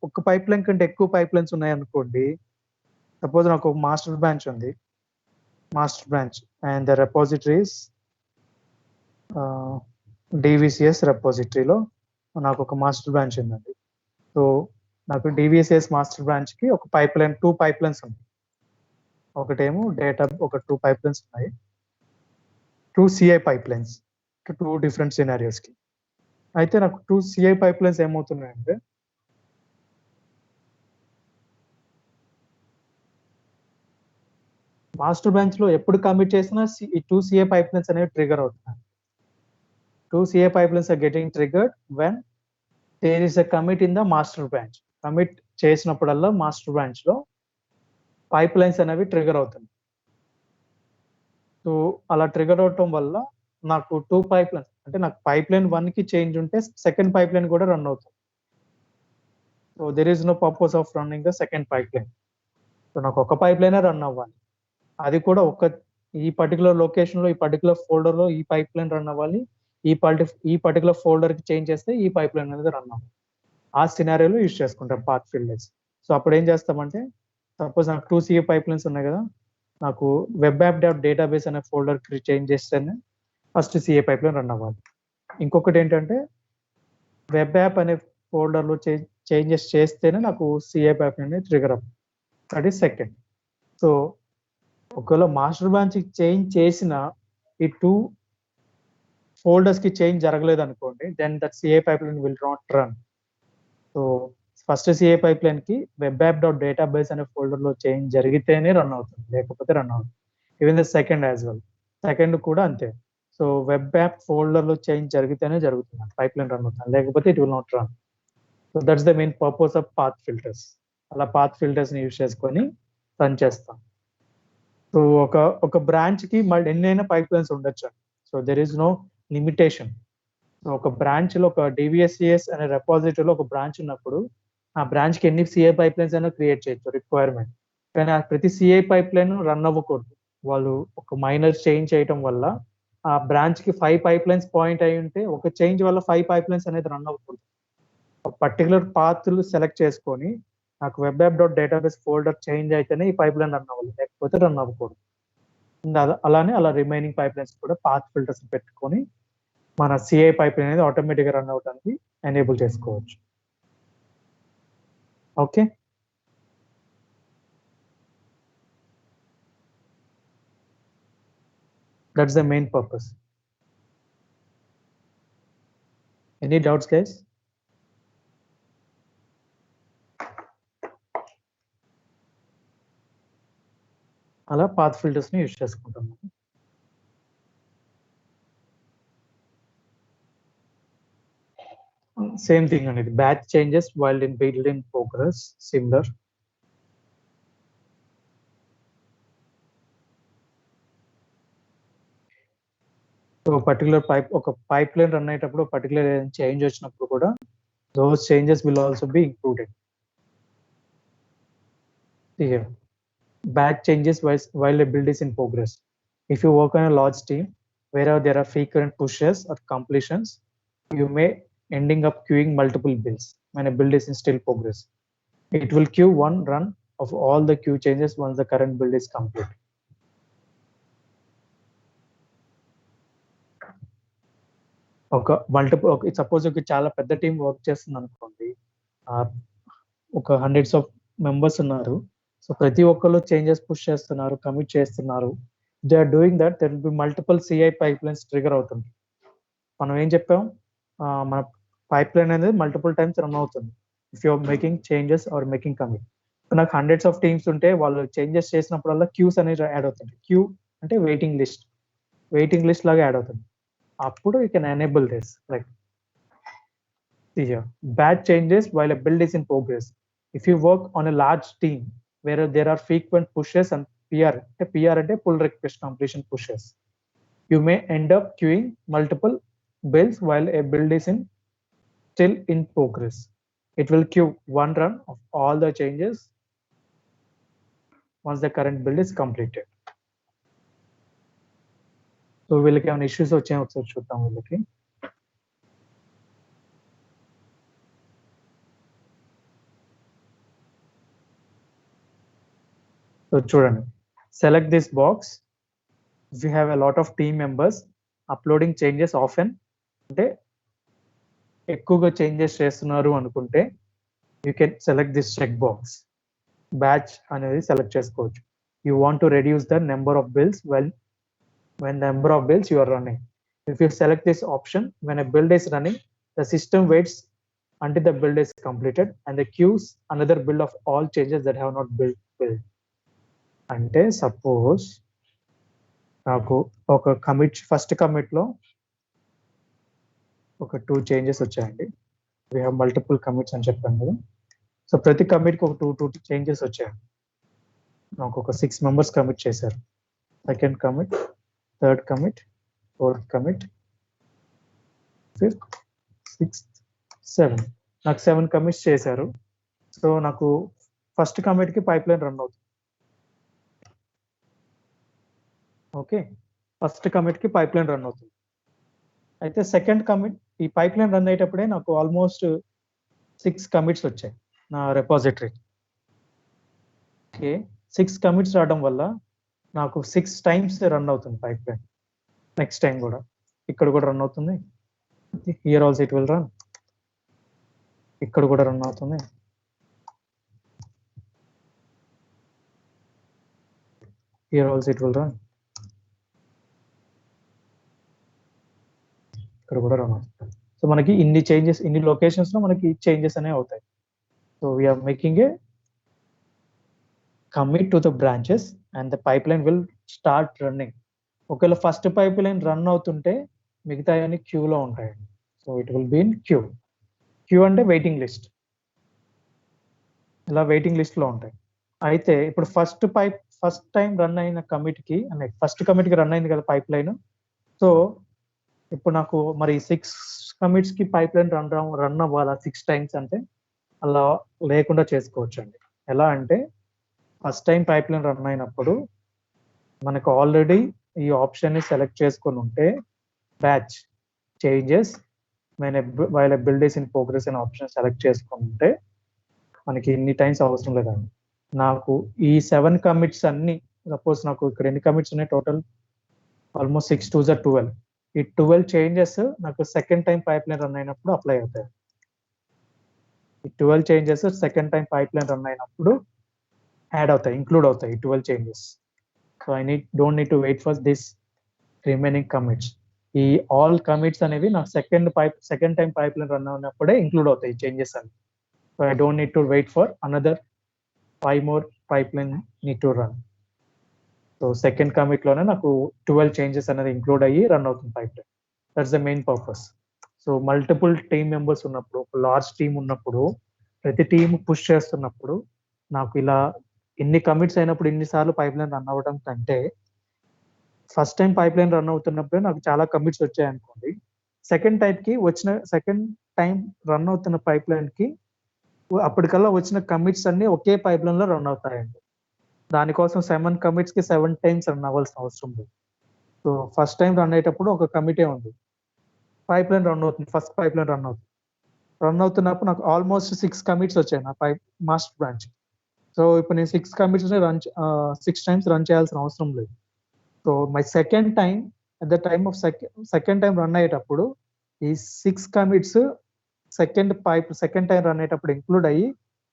ఒక పైప్‌లైన్ కంటే ఎక్కువ పైప్‌లైన్స్ ఉన్నాయనుకోండి. సపోజ్ నాకు ఒక మాస్టర్ బ్రాంచ్ ఉంది. Master branch and the repositories DVCS రిపోజిటరీలో నాకు ఒక మాస్టర్ బ్రాంచ్ ఉందండి. సో నాకు DVCS మాస్టర్ బ్రాంచ్‌కి ఒక పైప్‌లైన్ 2 పైప్‌లైన్స్ ఉన్నాయి. ఒకటేమో ఒక 2 పైప్‌లైన్స్ ఉన్నాయి. 2 CI పైప్‌లైన్స్ 2 డిఫరెంట్ సినారియోస్‌కి. అయితే నాకు 2 CI పైప్‌లైన్స్ ఏమవుతున్నాయంటే, మాస్టర్ బ్రాంచ్‌లో ఎప్పుడు కమిట్ చేసినా ఈ 2 CI పైప్‌లైన్స్ అనేవి ట్రిగ్గర్ అవుతున్నాయి. 2 CI pipelines are getting triggered when there is a commit in the master branch. Commit చేసినప్పుడల్లా మాస్టర్ బ్రాంచ్‌లో పైప్‌లైన్స్ అనేవి ట్రిగ్గర్ అవుతున్నాయి. సో అలా ట్రిగ్గర్ అవ్వటం వల్ల నాకు 2 పైప్‌లైన్స్ అంటే నాకు పైప్‌లైన్ 1కి చేంజ్ ఉంటే సెకండ్ పైప్‌లైన్ కూడా రన్ అవుతుంది. So there is no purpose of running the second pipeline. So నాకు ఒక పైప్‌లైనే రన్ అవ్వాలి. అది కూడా ఈ పర్టిక్యులర్ లొకేషన్‌లో, ఈ పర్టిక్యులర్ ఫోల్డర్‌లో ఈ పైప్‌లైన్ రన్ అవ్వాలి. ఈ పర్టిక్యులర్ ఫోల్డర్‌కి చేంజ్ చేస్తే ఈ పైప్‌లైన్ అనేది రన్ అవ్వాలి. ఆ సినారియోలో యూజ్ చేసుకుంటాం పాత్ ఫిల్టర్స్. సో అప్పుడు ఏం చేస్తామంటే, సపోజ్ నాకు 2 CA పైప్‌లైన్స్ ఉన్నాయి కదా. నాకు వెబ్ యాప్ డాట్ డేటాబేస్ అనే ఫోల్డర్‌కి చేంజ్ చేస్తేనే ఫస్ట్ CA పైప్‌లైన్ రన్ అవ్వాలి. ఇంకొకటి ఏంటంటే, వెబ్ యాప్ అనే ఫోల్డర్‌లో చేంజెస్ చేస్తేనే నాకు CA పైప్‌లైన్ అనేది ట్రిగ్గర్ అవుతుంది. That is second. సో ఒకవేళ మాస్టర్ బ్రాంచ్‌కి చేంజ్ చేసిన ఈ 2 ఫోల్డర్స్‌కి చేంజ్ జరగలేదనుకోండి, then that CA pipeline will not run. So first CA పైప్‌లైన్‌కి వెబ్ యాప్ డాట్ డేటాబేస్ అనే ఫోల్డర్‌లో చేంజ్ జరిగితేనే రన్ అవుతుంది. లేకపోతే రన్ అవ్వదు. Even the second as well. Second కూడా అంతే. సో వెబ్ యాప్ ఫోల్డర్‌లో చేంజ్ జరిగితేనే జరుగుతుంది. పైప్‌లైన్ రన్ అవుతుంది. లేకపోతే it will not run. So that's the main purpose of path filters. అలా పాత్ ఫిల్టర్స్‌ని యూజ్ చేసుకొని రన్ చేస్తాం. సో ఒక బ్రాంచ్‌కి మళ్ళీ ఎన్నైనా పైప్‌లైన్స్ ఉండొచ్చు. So there is no limitation. So ఒక బ్రాంచ్‌లో ఒక DVSCS అనే రిపోజిటరీలో ఒక బ్రాంచ్ ఉన్నప్పుడు, ఆ బ్రాంచ్‌కి ఎన్ని CI పైప్‌లైన్స్ అయినా క్రియేట్ చేయొచ్చు రిక్వైర్మెంట్. కానీ ఆ ప్రతి CI పైప్‌లైన్ రన్ అవ్వకూడదు. వాళ్ళు ఒక మైనర్ చేంజ్ చేయటం వల్ల ఆ బ్రాంచ్‌కి 5 పైప్‌లైన్స్ పాయింట్ అయ్యి ఉంటే, ఒక చేంజ్ వల్ల 5 పైప్‌లైన్స్ అనేది రన్ అవ్వకూడదు. ఒక పర్టిక్యులర్ పాత్‌లు సెలెక్ట్ చేసుకొని, నాకు web app dot database folder change అయితేనే ఈ పైప్‌లైన్ రన్ అవ్వాలి. లేకపోతే రన్ అవ్వకూడదు. అలానే రిమైనింగ్ పైప్‌లైన్స్ కూడా పాత్ ఫిల్టర్స్ పెట్టుకొని మన CI పైప్‌లైన్ అనేది ఆటోమేటిక్‌గా రన్ అవ్వడానికి ఎనేబుల్ చేసుకోవచ్చు. Okay. That's the main purpose. Any doubts, guys? అలా పాత్ ఫిల్టర్స్ని యూజ్ చేసుకుంటాం. సేమ్ థింగ్ అనేది batch changes while in build in progress similar. Particular ఒక పైప్ లైన్ రన్ అయ్యేటప్పుడు పర్టికులర్ చేంజ్ వచ్చినప్పుడు కూడా those changes will also be included here. Batch changes while a build is in progress. If you work on a large team wherever there are frequent pushes or completions, you may ending up queuing multiple builds when a build is in still progress. It will queue one run of all the queue changes once the current build is complete. ఒక multiple suppose ఒక చాలా పెద్ద team work చేస్తుంది అనుకోండి, ఒక hundreds of members ఉన్నారు. So ప్రతి ఒక్కరు చేంజెస్ పుష్ చేస్తున్నారు, కమిట్ చేస్తున్నారు. They are doing that, there will be multiple CI pipelines trigger అవుతుంది. మనం ఏం చెప్పాం, మన పైప్ లైన్ అనేది మల్టిపుల్ టైమ్స్ రన్ అవుతుంది if you are making changes are making commit. నాకు హండ్రెడ్స్ ఆఫ్ టీమ్స్ ఉంటే వాళ్ళు చేంజెస్ చేసినప్పుడల్లా క్యూస్ అనేది యాడ్ అవుతుంది. క్యూ అంటే వెయిటింగ్ లిస్ట్ లాగా యాడ్ అవుతుంది. అప్పుడు you can enable this, like see here, batch changes while a build is in progress. If you work on a large team where there are frequent pushes and PR అంటే pull request completion pushes, you may end up queuing multiple builds while a build is still in progress. It will queue one run of all the changes once the current build is completed. So వీళ్ళకి ఏమైనా issues వచ్చాయో ఒకసారి చూద్దాం. వీళ్ళకి so చూడండి, select this box if you have a lot of team members uploading changes often, అంటే ఎక్కువగా చేంజెస్ చేస్తున్నారు అనుకుంటే you can select this check box, batch అనేది సెలెక్ట్ చేసుకోవచ్చు. You want to reduce the number of builds when number of builds you are running. If you select this option, when a build is running, the system waits until the build is completed and the queues another build of all changes that have not built. అంటే suppose నాకు ఒక commit, first commit లో ఒక 2 changes వచ్చాయండి. We have multiple commits అని చెప్పాను కదా. So ప్రతి కమిట్ కి ఒక 2 చేంజెస్ వచ్చాయి. నాకు ఒక 6 మెంబర్స్ కమిట్ చేశారు. Second commit, third commit, fourth commit, fifth, sixth, 7 నాకు 7 కమిట్స్ చేశారు. సో నాకు ఫస్ట్ కమిట్ కి పైప్ లైన్ రన్ అవుతుంది. ఓకే, ఫస్ట్ కమిట్ కి పైప్ లైన్ రన్ అవుతుంది. అయితే సెకండ్ కమిట్, ఈ పైప్ లైన్ రన్ అయ్యేటప్పుడే నాకు ఆల్మోస్ట్ 6 కమిట్స్ వచ్చాయి నా రెపాజిటరీ. ఓకే, 6 కమిట్స్ రావడం వల్ల నాకు 6 టైమ్స్ రన్ అవుతుంది పైప్ లైన్. నెక్స్ట్ టైం కూడా ఇక్కడ కూడా రన్ అవుతుంది. Here also it will run. ఇక్కడ కూడా రన్ అవుతుంది. Here also it will run. ఇక్కడ కూడా రన్ అవుతుంది. సో మనకి ఇన్ని చేంజెస్, ఇన్ని లొకేషన్స్ లో మనకి చేంజెస్ అనేవి అవుతాయి. So we are making a commit to the branches and the pipeline will start running. ఒకవేళ ఫస్ట్ పైప్ లైన్ రన్ అవుతుంటే మిగతా అన్ని క్యూలో ఉంటాయండి. So it will be in queue అంటే వెయిటింగ్ లిస్ట్, ఇలా వెయిటింగ్ లిస్ట్ లో ఉంటాయి. అయితే ఇప్పుడు ఫస్ట్ టైం రన్ అయిన కమిట్కి, అంటే ఫస్ట్ కమిట్కి రన్ అయింది కదా పైప్ లైన్. సో ఇప్పుడు నాకు మరి 6 కమిట్స్ కి పైప్ లైన్ రన్ అవ్వాలా 6 టైమ్స్ అంటే అలా లేకుండా చేసుకోవచ్చు అండి. ఎలా అంటే first time pipeline run అయినప్పుడు మనకు ఆల్రెడీ ఈ ఆప్షన్ ని సెలెక్ట్ చేసుకొని ఉంటే batch changes while build is in progress అనే ఆప్షన్ సెలెక్ట్ చేసుకొని ఉంటే మనకి ఇన్ని టైమ్స్ అవసరం లేదండి. నాకు ఈ 7 కమిట్స్ అన్ని, సపోజ్ నాకు ఇక్కడ ఎన్ని కమిట్స్ ఉన్నాయి టోటల్, ఆల్మోస్ట్ 6 2 12. ఈ 12 చేంజెస్ నాకు second time pipeline run అయినప్పుడు అప్లై అవుతాయి. ఈ 12 changes second time pipeline run అయినప్పుడు యాడ్ అవుతాయి, ఇంక్లూడ్ అవుతాయి 12 changes. So don't need to wait for this remaining commits. ఈ ఆల్ కమిట్స్ అనేవి నాకు second time pipeline run అయినప్పుడే ఇంక్లూడ్ అవుతాయి చేంజెస్ అని. So I don't need to wait for another 5 more pipeline need to run. So second commit లోనే నాకు 12 changes అనేది include అయ్యి రన్ అవుతుంది pipe line. That's the main purpose. So multiple team members ఉన్నప్పుడు, ఒక large team ఉన్నప్పుడు, ప్రతి team push చేస్తున్నప్పుడు నాకు ఇలా ఇన్ని కమిట్స్ అయినప్పుడు ఇన్నిసార్లు పైప్ లైన్ రన్ అవ్వడం కంటే first time pipeline run అవుతున్నప్పుడే నాకు చాలా కమిట్స్ వచ్చాయనుకోండి, సెకండ్ టైం రన్ అవుతున్న పైప్ లైన్ కి అప్పటికల్లా వచ్చిన కమిట్స్ అన్ని ఒకే పైప్ లైన్ లో రన్ అవుతాయండి. దానికోసం 7 కమిట్స్ కి 7 టైమ్స్ రన్ అవ్వాల్సిన అవసరం లేదు. సో ఫస్ట్ టైం రన్ అయ్యేటప్పుడు ఒక కమిటే ఉంది, పైప్ లైన్ రన్ అవుతుంది, ఫస్ట్ పైప్ లైన్ రన్ అవుతున్నప్పుడు నాకు ఆల్మోస్ట్ 6 కమిట్స్ వచ్చాయి నా మాస్టర్ బ్రాంచ్. సో ఇప్పుడు నేను 6 కమిట్స్ 6 టైమ్స్ రన్ చేయాల్సిన అవసరం లేదు. So my second time at the time of second time run అయ్యేటప్పుడు ఈ 6 కమిట్స్ సెకండ్ టైం రన్ అయ్యేటప్పుడు ఇంక్లూడ్ అయ్యి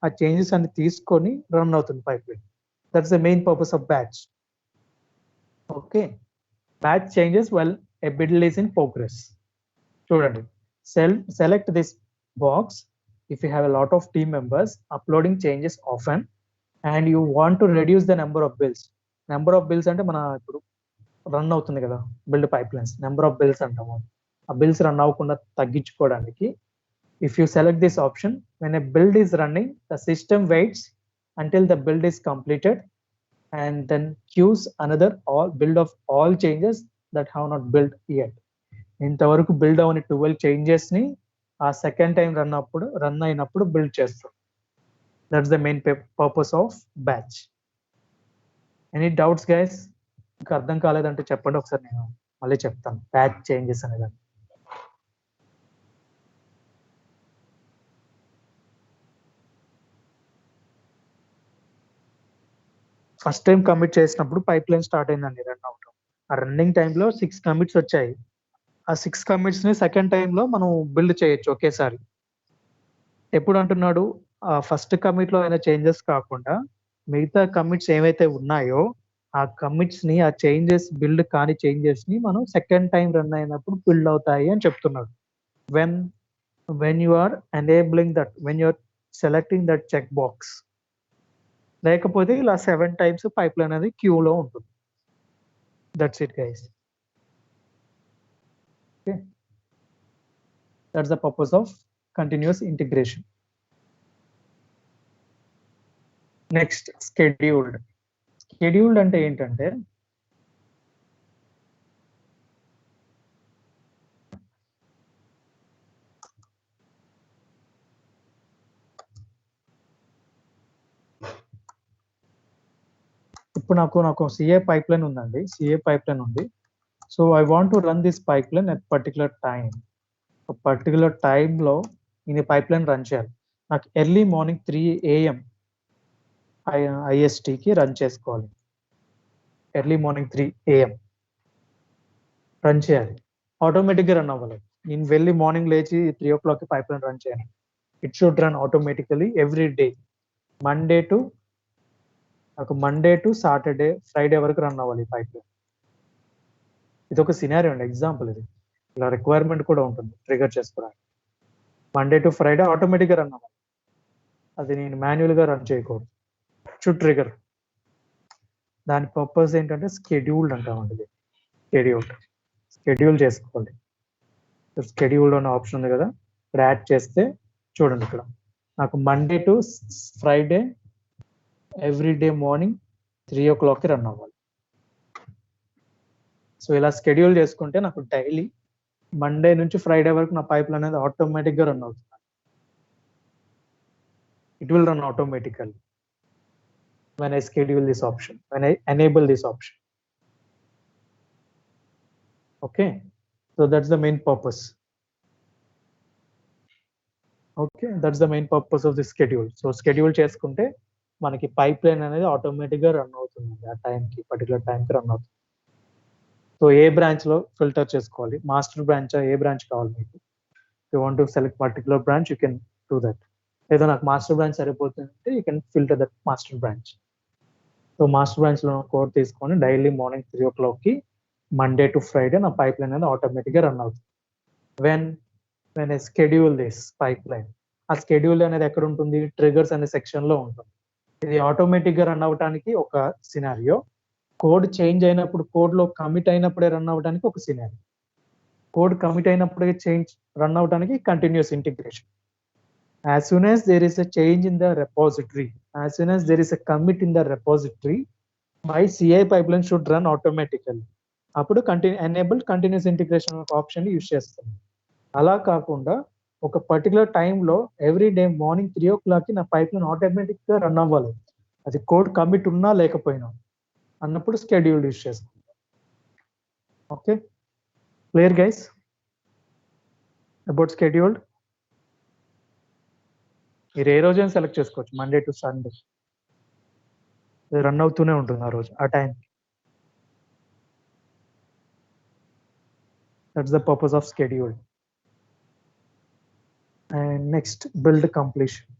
ఆ చేంజెస్ అన్ని తీసుకొని రన్ అవుతుంది pipe line. That's the main purpose of batch. Okay, batch changes well a build is in progress. చూడండి, select this box if you have a lot of team members uploading changes often and you want to reduce the number of builds. Number of bills అంటే మన ఇప్పుడు run అవుతుంది కదా build pipe lines, number of bills అంటాము. ఆ bills run అవ్వకుండా తగ్గించుకోవడానికి if you select this option, when a build is running, the system waits until the build is completed and then queues another build of all changes that have not built yet. ఇంతవరకు build అవని 12 changes ని ఆ second time run అయినప్పుడు build చేస్తాం. That's the main purpose of batch. Any doubts guys? ఇంకా అర్థం కాలేదంటే చెప్పండి, ఒకసారి నేను మళ్ళీ చెప్తాను బ్యాచ్ చేంజెస్ అనేదాన్ని. ఫస్ట్ టైం కమిట్ చేసినప్పుడు పైప్ లైన్ స్టార్ట్ అయిందండి రన్ అవటం. ఆ రన్నింగ్ టైంలో 6 కమిట్స్ వచ్చాయి. ఆ 6 కమిట్స్ ని సెకండ్ టైంలో మనం బిల్డ్ చేయొచ్చు ఒకేసారి. ఎప్పుడు అంటున్నాడు, ఆ ఫస్ట్ కమిట్ లో అయిన చేంజెస్ కాకుండా మిగతా కమిట్స్ ఏవైతే ఉన్నాయో ఆ కమిట్స్ ని, ఆ చేంజెస్ బిల్డ్ కాని చేంజెస్ ని మనం సెకండ్ టైం రన్ అయినప్పుడు బిల్డ్ అవుతాయి అని చెప్తున్నాడు. When you are enabling that, when you are selecting that check box. లేకపోతే ఇలా 7 టైమ్స్ పైప్ లైన్ అనేది క్యూలో ఉంటుంది. That's it guys. Okay, that's the purpose of continuous integration. Next scheduled. Scheduled అంటే ఏంటంటే ఇప్పుడు నాకు సిఏ పైప్ లైన్ ఉందండి, సిఏ పైప్ లైన్ ఉంది. So I want to run this pipeline at particular time. Particular టైంలో నేను pipe line run చేయాలి. నాకు ఎర్లీ మార్నింగ్ 3 AM ISTకి రన్ చేసుకోవాలి. ఎర్లీ మార్నింగ్ 3 AM రన్ చేయాలి. ఆటోమేటిక్గా రన్ అవ్వాలి. నేను వెళ్ళి మార్నింగ్ లేచి 3 o'clock పైప్ లైన్ రన్ చేయాలి. It should run automatically every day, Monday to Saturday, Friday వరకు రన్ అవ్వాలి ఈ పైప్ లైన్. ఇది ఒక సినారియో అండి, ఎగ్జాంపుల్. ఇది ఇలా రిక్వైర్మెంట్ కూడా ఉంటుంది ట్రిగర్ చేసుకోవడానికి. మండే టు ఫ్రైడే ఆటోమేటిక్గా రన్ అవ్వాలి, అది నేను మాన్యువల్గా రన్ చేయకూడదు. Should trigger. దాని పర్పస్ ఏంటంటే స్కెడ్యూల్డ్ అంటామండి. షెడ్యూల్ చేసుకోవాలి. షెడ్యూల్డ్ అనే ఆప్షన్ ఉంది కదా, ఇక్కడ యాడ్ చేస్తే చూడండి, ఇక్కడ నాకు Monday to Friday every day morning 3 o'clock run అవ్వాలి. సో ఇలా షెడ్యూల్ చేసుకుంటే నాకు డైలీ మండే నుంచి ఫ్రైడే వరకు నా పైప్ లైన్ అనేది ఆటోమేటిక్గా రన్ అవుతుంది. It will run automatically when I schedule this option, when I enable this option. Okay, so that's the main purpose. Okay, that's the main purpose of the schedule. So schedule చేసుకుంటే మనకి pipe line అనేది ఆటోమేటిక్గా run అవుతుంది, ఆ టైంకి, particular టైంకి run అవుతుంది. So ఏ బ్రాంచ్ లో ఫిల్టర్ చేసుకోవాలి, మాస్టర్ బ్రాంచ్, ఏ బ్రాంచ్ కావాలి మీకు. You want to select particular branch, you can do that. లేదా నాకు మాస్టర్ బ్రాంచ్ సరిపోతుందంటే you can filter that master branch. So master branch లో కోడ్ తీసుకొని daily morning 3 o'clock Monday to Friday నా pipe line అనేది ఆటోమేటిక్గా రన్ అవుతుంది. When I schedule this pipeline, ఆ స్కెడ్యూల్ అనేది ఎక్కడ ఉంటుంది, ట్రిగర్స్ అనే సెక్షన్ లో ఉంటుంది. ఇది ఆటోమేటిక్గా రన్ అవ్వడానికి ఒక సినారియో, కోడ్ చేంజ్ అయినప్పుడు, కోడ్ లో కమిట్ అయినప్పుడే రన్ అవ్వడానికి ఒక సినారియో, కోడ్ కమిట్ అయినప్పుడే రన్ అవ్వడానికి continuous integration. As soon as there is a change in the repository, as soon as there is a commit in the repository, my CI pipeline should run automatically. అప్పుడు enable continuous integration option use చేస్తాం. అలా కాకుండా ఒక particular టైంలో every day morning 3 o'clock నా pipeline ఆటోమేటిక్గా run అవ్వాలి, అది కోడ్ కమిట్ ఉన్నా లేకపోయినా అన్నప్పుడు స్కెడ్యూల్ యూజ్ చేస్తాం. Okay, clear guys about scheduled? మీరు ఏ రోజైనా సెలెక్ట్ చేసుకోవచ్చు, మండే టు సండే రన్ అవుతూనే ఉంటుంది ఆ రోజు, ఆ time. That's the purpose of schedule. And next build completion.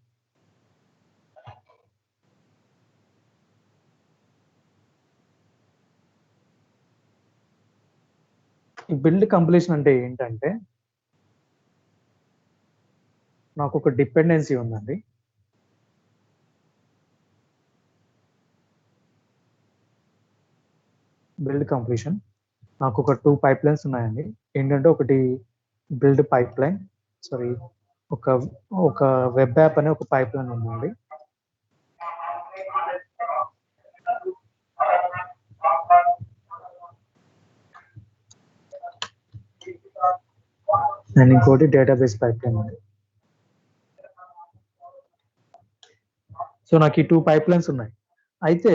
ఈ బిల్డ్ కంప్లీషన్ అంటే ఏంటంటే, నాకు ఒక డిపెండెన్సీ ఉందండి, బిల్డ్ కంప్లీషన్. నాకు ఒక 2 పైప్ లైన్స్ ఉన్నాయండి. ఏంటంటే ఒకటి బిల్డ్ పైప్ లైన్, సారీ ఒక వెబ్ యాప్ అనే ఒక పైప్ లైన్ ఉందండి. అండ్ ఇంకోటి డేటాబేస్ పైప్ లైన్ ఉంది. సో నాకు ఈ 2 పైప్ లైన్స్ ఉన్నాయి. అయితే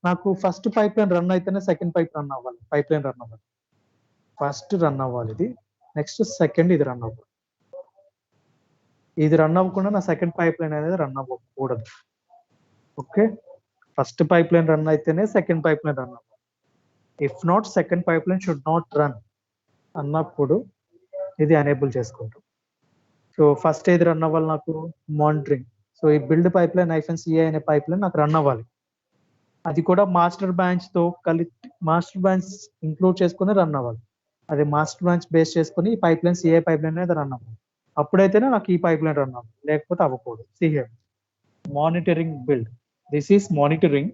నాకు ఫస్ట్ పైప్ లైన్ రన్ అయితేనే సెకండ్ పైప్ లైన్ రన్ అవ్వాలి. ఫస్ట్ రన్ అవ్వాలి ఇది, నెక్స్ట్ సెకండ్ ఇది రన్ అవ్వాలి. ఇది రన్ అవ్వకుండా నా సెకండ్ పైప్ లైన్ అనేది రన్ అవ్వకూడదు. Okay, first pipeline run అయితేనే సెకండ్ పైప్ లైన్ రన్ అవ్వాలి. If not, second pipe line should not run అన్నప్పుడు ఇది ఎనేబుల్ చేసుకుంటాం. సో ఫస్ట్ ఏది రన్ అవ్వాలి నాకు, మానిటరింగ్. సో ఈ బిల్డ్ పైప్ లైన్ -CI అనే పైప్ లైన్ నాకు రన్ అవ్వాలి. అది కూడా మాస్టర్ బ్రాంచ్ తో కలిపి, మాస్టర్ బ్రాంచ్ ఇంక్లూడ్ చేసుకుని రన్ అవ్వాలి. అది మాస్టర్ బ్రాంచ్ బేస్ చేసుకుని ఈ pipe line CI pipe line అనేది రన్ అవ్వాలి. అప్పుడైతేనే నాకు ఈ పైప్ లైన్ రన్ అవ్వాలి, లేకపోతే అవ్వకూడదు. సిహియర్ monitoring build, this is monitoring,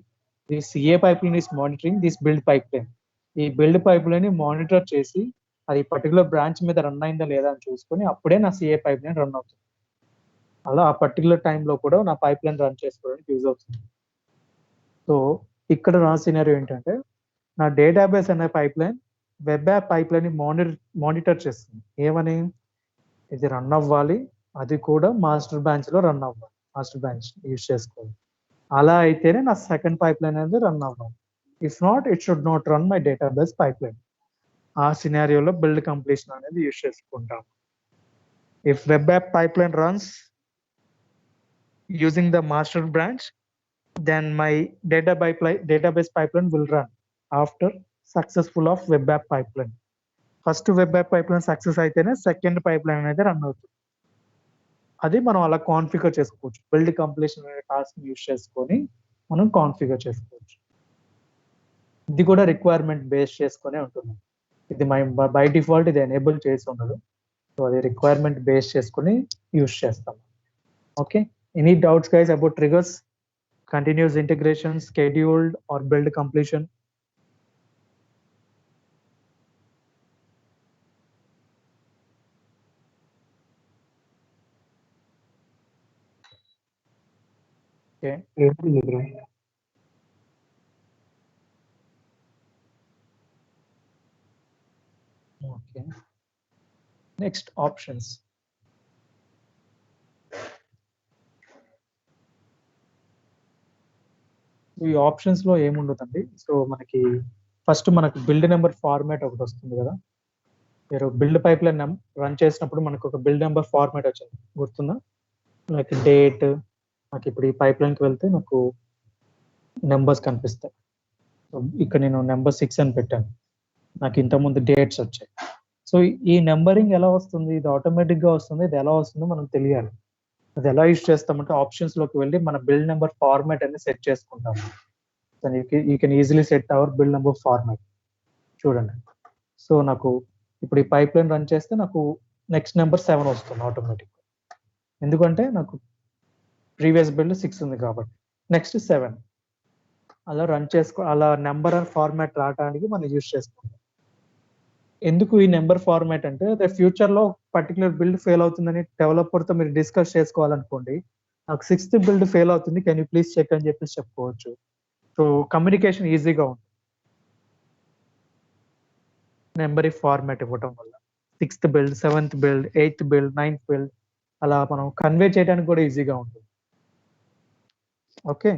this CI pipeline is monitoring this build pipeline. ఈ బిల్డ్ పైప్ లైన్ ని మానిటర్ చేసి అది పర్టికులర్ బ్రాంచ్ మీద రన్ అయిందా లేదా అని చూసుకొని అప్పుడే నా CI పైప్ లైన్ రన్ అవుతుంది. అలా ఆ పర్టికులర్ టైంలో కూడా నా పైప్ లైన్ రన్ చేసుకోవడానికి యూజ్ అవుతుంది. సో ఇక్కడ నా సినారియో ఏంటంటే, నా డేటాబేస్ అనే pipe line web app pipe line ని మానిటర్ చేస్తుంది. ఏమని, ఇది రన్ అవ్వాలి, అది కూడా మాస్టర్ బ్రాంచ్ లో రన్ అవ్వాలి, మాస్టర్ బ్రాంచ్ యూజ్ చేసుకోవాలి. అలా అయితేనే నా సెకండ్ పైప్ లైన్ అనేది రన్ అవ్వాలి. If not, it should not run my database pipe line. ఆ సినారియోలో బిల్డ్ కంప్లీషన్ అనేది యూజ్ చేసుకుంటాం. If web app pipe line runs using the master branch, then my database pipeline will run after successful of web app pipeline. First web app pipeline success అయితేనే second pipeline అనేది run అవుతుంది. అది మనం అలా configure చేసుకోవచ్చు. Build completion అనే task use చేసుకొని మనం కాన్ఫిగర్ చేసుకోవచ్చు. ఇది కూడా రిక్వైర్మెంట్ బేస్ చేసుకునే ఉంటుంది. ఇది బై డిఫాల్ట్ ఇది ఎనేబుల్ చేసి ఉండదు. సో అది రిక్వైర్మెంట్ బేస్ చేసుకుని యూజ్ చేస్తాం. Okay, any doubts guys about triggers, continuous integration, scheduled or build completion? Okay, okay, next options. ఈ ఆప్షన్స్ లో ఏముండదండి. సో మనకి ఫస్ట్ మనకు బిల్డ్ నెంబర్ ఫార్మాట్ ఒకటి వస్తుంది కదా, మీరు బిల్డ్ పైప్ లైన్ రన్ చేసినప్పుడు మనకు ఒక బిల్డ్ నెంబర్ ఫార్మాట్ వచ్చింది, గుర్తుందా? లైక్ డేట్, నాకు ఇప్పుడు ఈ పైప్ లైన్కి వెళ్తే నాకు నెంబర్స్ కనిపిస్తాయి. ఇక్కడ నేను నెంబర్ 6 అని పెట్టాను, నాకు ఇంతకుముందు డేట్స్ వచ్చాయి. సో ఈ నెంబరింగ్ ఎలా వస్తుంది, ఇది ఆటోమేటిక్ గా వస్తుంది, ఇది ఎలా వస్తుందో మనం తెలియాలి. అది ఎలా యూజ్ చేస్తామంటే ఆప్షన్స్ లోకి వెళ్ళి మన బిల్డ్ నెంబర్ ఫార్మాట్ అని సెట్ చేసుకుంటాము. You can easily set our build number format. చూడండి, సో నాకు ఇప్పుడు ఈ పైప్ లైన్ రన్ చేస్తే నాకు నెక్స్ట్ నెంబర్ 7 వస్తుంది ఆటోమేటిక్. ఎందుకంటే నాకు ప్రీవియస్ బిల్డ్ 6 ఉంది కాబట్టి నెక్స్ట్ 7 అలా రన్ అలా నెంబర్ అండ్ ఫార్మాట్ రావడానికి మనం యూజ్ చేసుకుంటాం. ఎందుకు ఈ నెంబర్ ఫార్మాట్ అంటే ఫ్యూచర్ లో పర్టికులర్ బిల్డ్ ఫెయిల్ అవుతుందని డెవలపర్ తో మీరు డిస్కస్ చేసుకోవాలనుకోండి, నాకు 6th బిల్డ్ ఫెయిల్ అవుతుంది, కెన్ యూ ప్లీజ్ చెక్ అని చెప్పేసి చెప్పుకోవచ్చు. సో కమ్యూనికేషన్ ఈజీగా ఉంటుంది నెంబర్ ఫార్మాట్ ఇవ్వటం వల్ల. 6th build, 7th build, 8th build, 9th build అలా మనం కన్వే చేయడానికి కూడా ఈజీగా ఉంటుంది. Okay,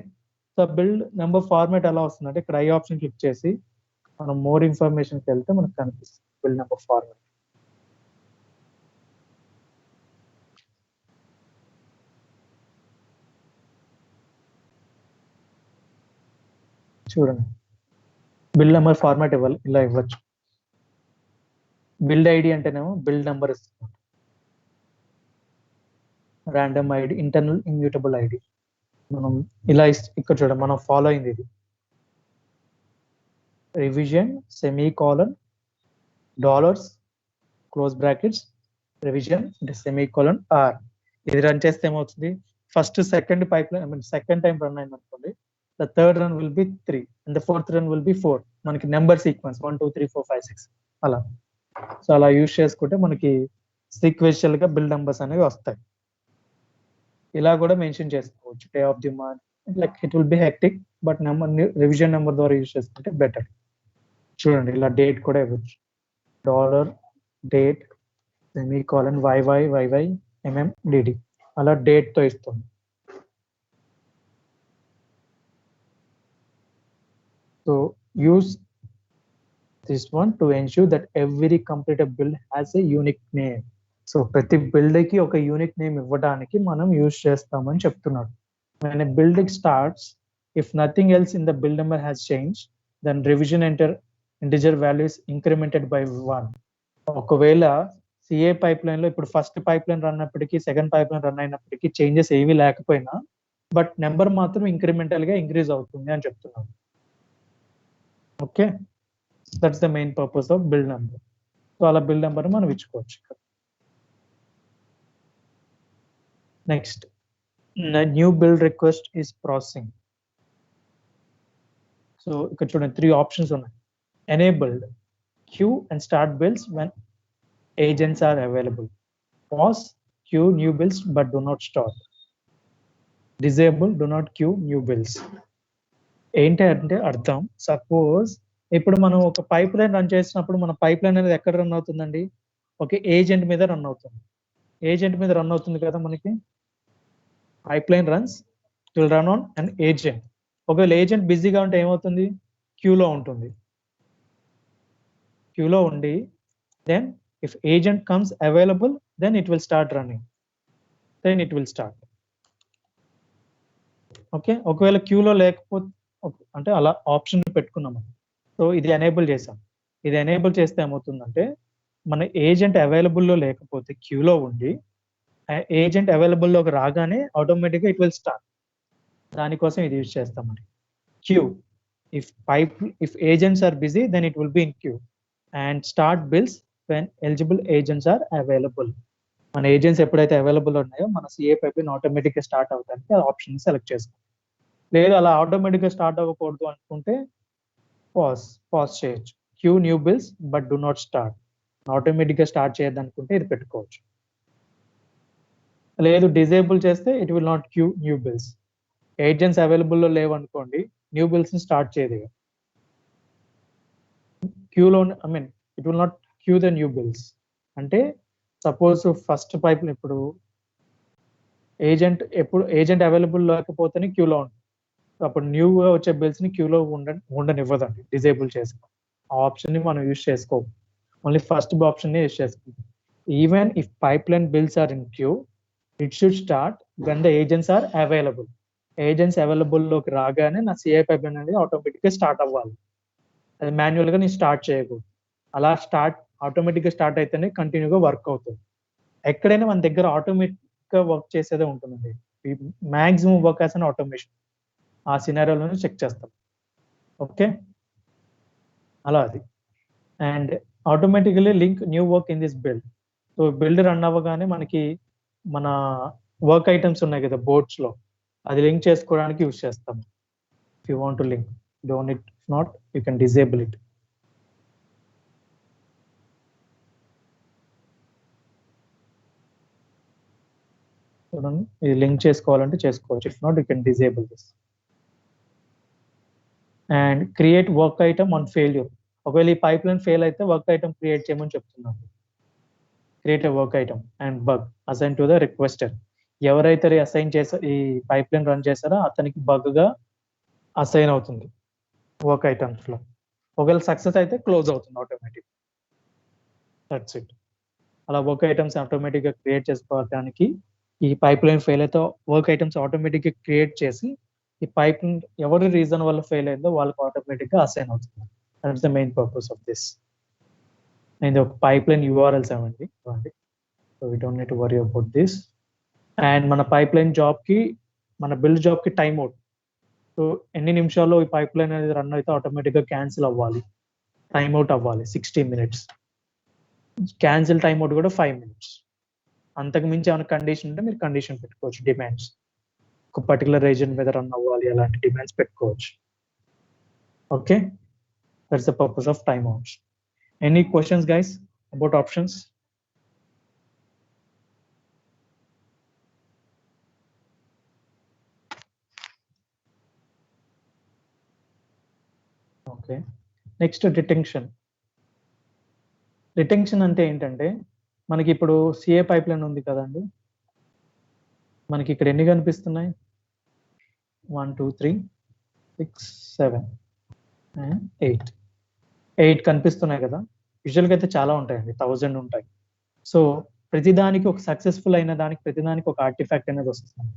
so build number format ఎలా వస్తుందంటే ఇక్కడ ఐ ఆప్షన్ క్లిక్ చేసి మనం మోర్ ఇన్ఫర్మేషన్కి వెళ్తే మనకు కనిపిస్తుంది బిల్డ్ నెంబర్ ఫార్మాట్. చూడండి, బిల్డ్ నెంబర్ ఫార్మాట్ ఇలా ఇవ్వచ్చు. బిల్డ్ ఐడి అంటేనేమో బిల్డ్ నెంబర్ ఇస్తుంది, random ID, internal immutable ID. మనం ఇలా ఇక్కడ చూడండి, మనం ఫాలో అయింది ఇది revision semicolon dollars close brackets revision semicolon R. ఇది రన్ చేస్తే ఏమవుతుంది, first second pipeline, I mean second time run అయింది అనుకోండి, the third run will be 3 and the fourth run will be 4. మనకి నెంబర్ సీక్వెన్స్ 1 2 3 4 5 6 అలా. So అలా use చేసుకుంటే మనకి సీక్వెన్షియల్ గా బిల్డ్ నెంబర్స్ అనేవి వస్తాయి. ఇలా కూడా మెన్షన్ చేసుకోవచ్చు day of the month, like it will B hectic, but number revision number ద్వారా యూజ్ చేసుకుంటే బెటర్. చూడండి, ఇలా డేట్ కూడా ఇవ్వచ్చు, dollar date semicolon YY MMDD అలా డేట్ తో ఇస్తుంది. So use this one to ensure that every completed build has a unique name. So ప్రతి బిల్డ్ కి ఒక యూనిక్ నేమ్ ఇవ్వడానికి మనం యూజ్ చేస్తామని చెప్తున్నాడు. when a building starts, if nothing else in the build number has changed, then revision enter integer value is incremented by 1. ఒకవేళ CA pipeline లో ఇప్పుడు ఫస్ట్ పైప్ లైన్ రన్ అయినప్పటికీ second pipeline run అయినప్పటికీ changes ఏవి లేకపోయినా but number మాత్రం incremental గా increase అవుతుంది అని చెప్తున్నాను. Okay, that's the main purpose of build number. So అలా బిల్డ్ నెంబర్ మనం ఇచ్చుకోవచ్చు. Next, new build request is processing. So ఇక్కడ చూడండి 3 ఆప్షన్స్ ఉన్నాయి. Enabled, queue and start builds when agents are available. Pause, queue new bills but do not start. Disable, do not queue new bills. ఏంటి అంటే అర్థం, suppose ఇప్పుడు మనం ఒక pipeline run చేసినప్పుడు మన పైప్ లైన్ అనేది ఎక్కడ రన్ అవుతుందండి, ఒక ఏజెంట్ మీద రన్ అవుతుంది. ఏజెంట్ మీద రన్ అవుతుంది కదా మనకి. Pipe line runs will run on an agent. ఒకవేళ ఏజెంట్ బిజీగా ఉంటే ఏమవుతుంది, క్యూలో ఉంటుంది. క్యూలో ఉండి then if agent comes available, then it will start running. Then it will start. Okay, ఒకవేళ క్యూలో లేకపోతే అంటే అలా ఆప్షన్ పెట్టుకున్నాము. సో ఇది ఎనేబుల్ చేసాం. ఇది ఎనేబుల్ చేస్తే ఏమవుతుందంటే మన ఏజెంట్ అవైలబుల్లో లేకపోతే క్యూలో ఉండి ఏజెంట్ అవైలబుల్లోకి రాగానే ఆటోమేటిక్గా ఇట్ విల్ స్టార్ట్. దానికోసం ఇది యూజ్ చేస్తామండి. Queue, if agents are busy then it will be in queue. And start builds when eligible agents are available. మన ఏజెంట్స్ ఎప్పుడైతే అవైలబుల్ ఉన్నాయో మన సిఏ పైప్ లైన్ ఆటోమేటిక్ గా స్టార్ట్ అవుతానికి ఆ ఆప్షన్ సెలెక్ట్ చేసుకోండి. లేదు అలా ఆటోమేటిక్ గా స్టార్ట్ అవ్వకూడదు అనుకుంటే పాజ్ చేయొచ్చు. Queue new builds but do not start. Automatic గా స్టార్ట్ చేయొద్దు అనుకుంటే ఇది పెట్టుకోవచ్చు. లేదు డిజేబుల్ చేస్తే it will not queue new builds. Agents అవైలబుల్లో లేవనుకోండి, న్యూ బిల్స్ ని స్టార్ట్ చేయదు. క్యూలో I mean it will not queue the new builds. అంటే సపోజ్ ఫస్ట్ పైప్ ఇప్పుడు ఏజెంట్ అవైలబుల్ లేకపోతేనే క్యూలో ఉంటుంది. అప్పుడు న్యూగా వచ్చే బిల్స్ ని క్యూలో ఉండనివ్వదండి, డిజేబుల్ చేసుకో. ఆ ఆప్షన్ ని మనం యూజ్ చేసుకోము, ఓన్లీ ఫస్ట్ ఆప్షన్ ని యూజ్ చేసుకుంటాం. Even if pipeline builds are in queue, it should start when the agents are available. Agents available లోకి రాగానే నా సిఐ పైప్ లైన్ అనేది ఆటోమేటిక్ గా స్టార్ట్ అవ్వాలి. అది మాన్యువల్ గా నేను స్టార్ట్ చేయకూడదు. అలా ఆటోమేటిక్ గా స్టార్ట్ అయితేనే కంటిన్యూగా వర్క్ అవుతుంది. ఎక్కడైనా మన దగ్గర ఆటోమేటిక్ గా వర్క్ చేసేదే ఉంటుందండి. Maximum work as an automation. ఆ సినారియోలోనే చెక్ చేస్తాం. ఓకే, అలా అది. And automatically link new work in this build. So build run అవ్వగానే మనకి మన వర్క్ ఐటమ్స్ ఉన్నాయి కదా బోర్డ్స్ లో, అది లింక్ చేసుకోవడానికి యూజ్ చేస్తాం. If you want to link, don't it not, you can disable it. చూడండి, ఇది లింక్ చేసుకోవాలంటే చేసుకోవచ్చు. If not, you can disable this. And create work item on failure. ఒకవేళ ఈ పైప్ లైన్ ఫెయిల్ అయితే వర్క్ ఐటమ్ క్రియేట్ చేయమని చెప్తున్నాను. Create a work item and bug assign to the requester. ఎవరైతే అసైన్ చేసా ఈ పైప్ లైన్ రన్ చేశారో అతనికి బగ్ గా అసైన్ అవుతుంది వర్క్ ఐటమ్స్ లో. ఒకవేళ సక్సెస్ అయితే క్లోజ్ అవుతుంది ఆటోమేటిక్. That's it. అలా వర్క్ ఐటమ్స్ ఆటోమేటిక్ గా క్రియేట్ చేసుకోవడానికి ఈ పైప్ లైన్ ఫెయిల్ అయితే వర్క్ ఐటమ్స్ ఆటోమేటిక్ గా క్రియేట్ చేసి ఈ పైప్ ఎవరి రీజన్ వల్ల ఫెయిల్ అయిందో వాళ్ళకి ఆటోమేటిక్ గా అసైన్ అవుతుంది. That's the main purpose of this. And ఒక పైప్ లైన్ యూఆర్ఎల్స్ ఏమండి, so we don't need to worry about this. And మన పైప్ లైన్ జాబ్ కి, మన బిల్డ్ జాబ్ కి టైం అవుట్. సో ఎన్ని నిమిషాల్లో ఈ పైప్ లైన్ అనేది రన్ అయితే ఆటోమేటిక్ గా క్యాన్సిల్ అవ్వాలి, టైం అవుట్ అవ్వాలి 60 minutes. క్యాన్సిల్ టైం అవుట్ కూడా 5 minutes. అంతకు మించి ఏమైనా కండిషన్ ఉంటే మీరు కండిషన్ పెట్టుకోవచ్చు, డిమాండ్స్. ఒక పర్టికులర్ రీజన్ మీద రన్ అవ్వాలి అలాంటి డిమాండ్స్ పెట్టుకోవచ్చు. Okay, that's the purpose of time outs. Any questions guys about options? Okay, next retention. Retention అంటే ఏంటంటే మనకి ఇప్పుడు సిఏ పైప్ లైన్ ఉంది కదండి, మనకి ఇక్కడ ఎన్ని కనిపిస్తున్నాయి? 1 2 3 6 7 and 8 కనిపిస్తున్నాయి కదా. యూజువల్గా అయితే చాలా ఉంటాయండి, 1000 ఉంటాయి. సో ప్రతిదానికి ఒక సక్సెస్ఫుల్ అయిన దానికి ప్రతిదానికి ఒక ఆర్టిఫాక్ట్ అనేది వస్తుంది.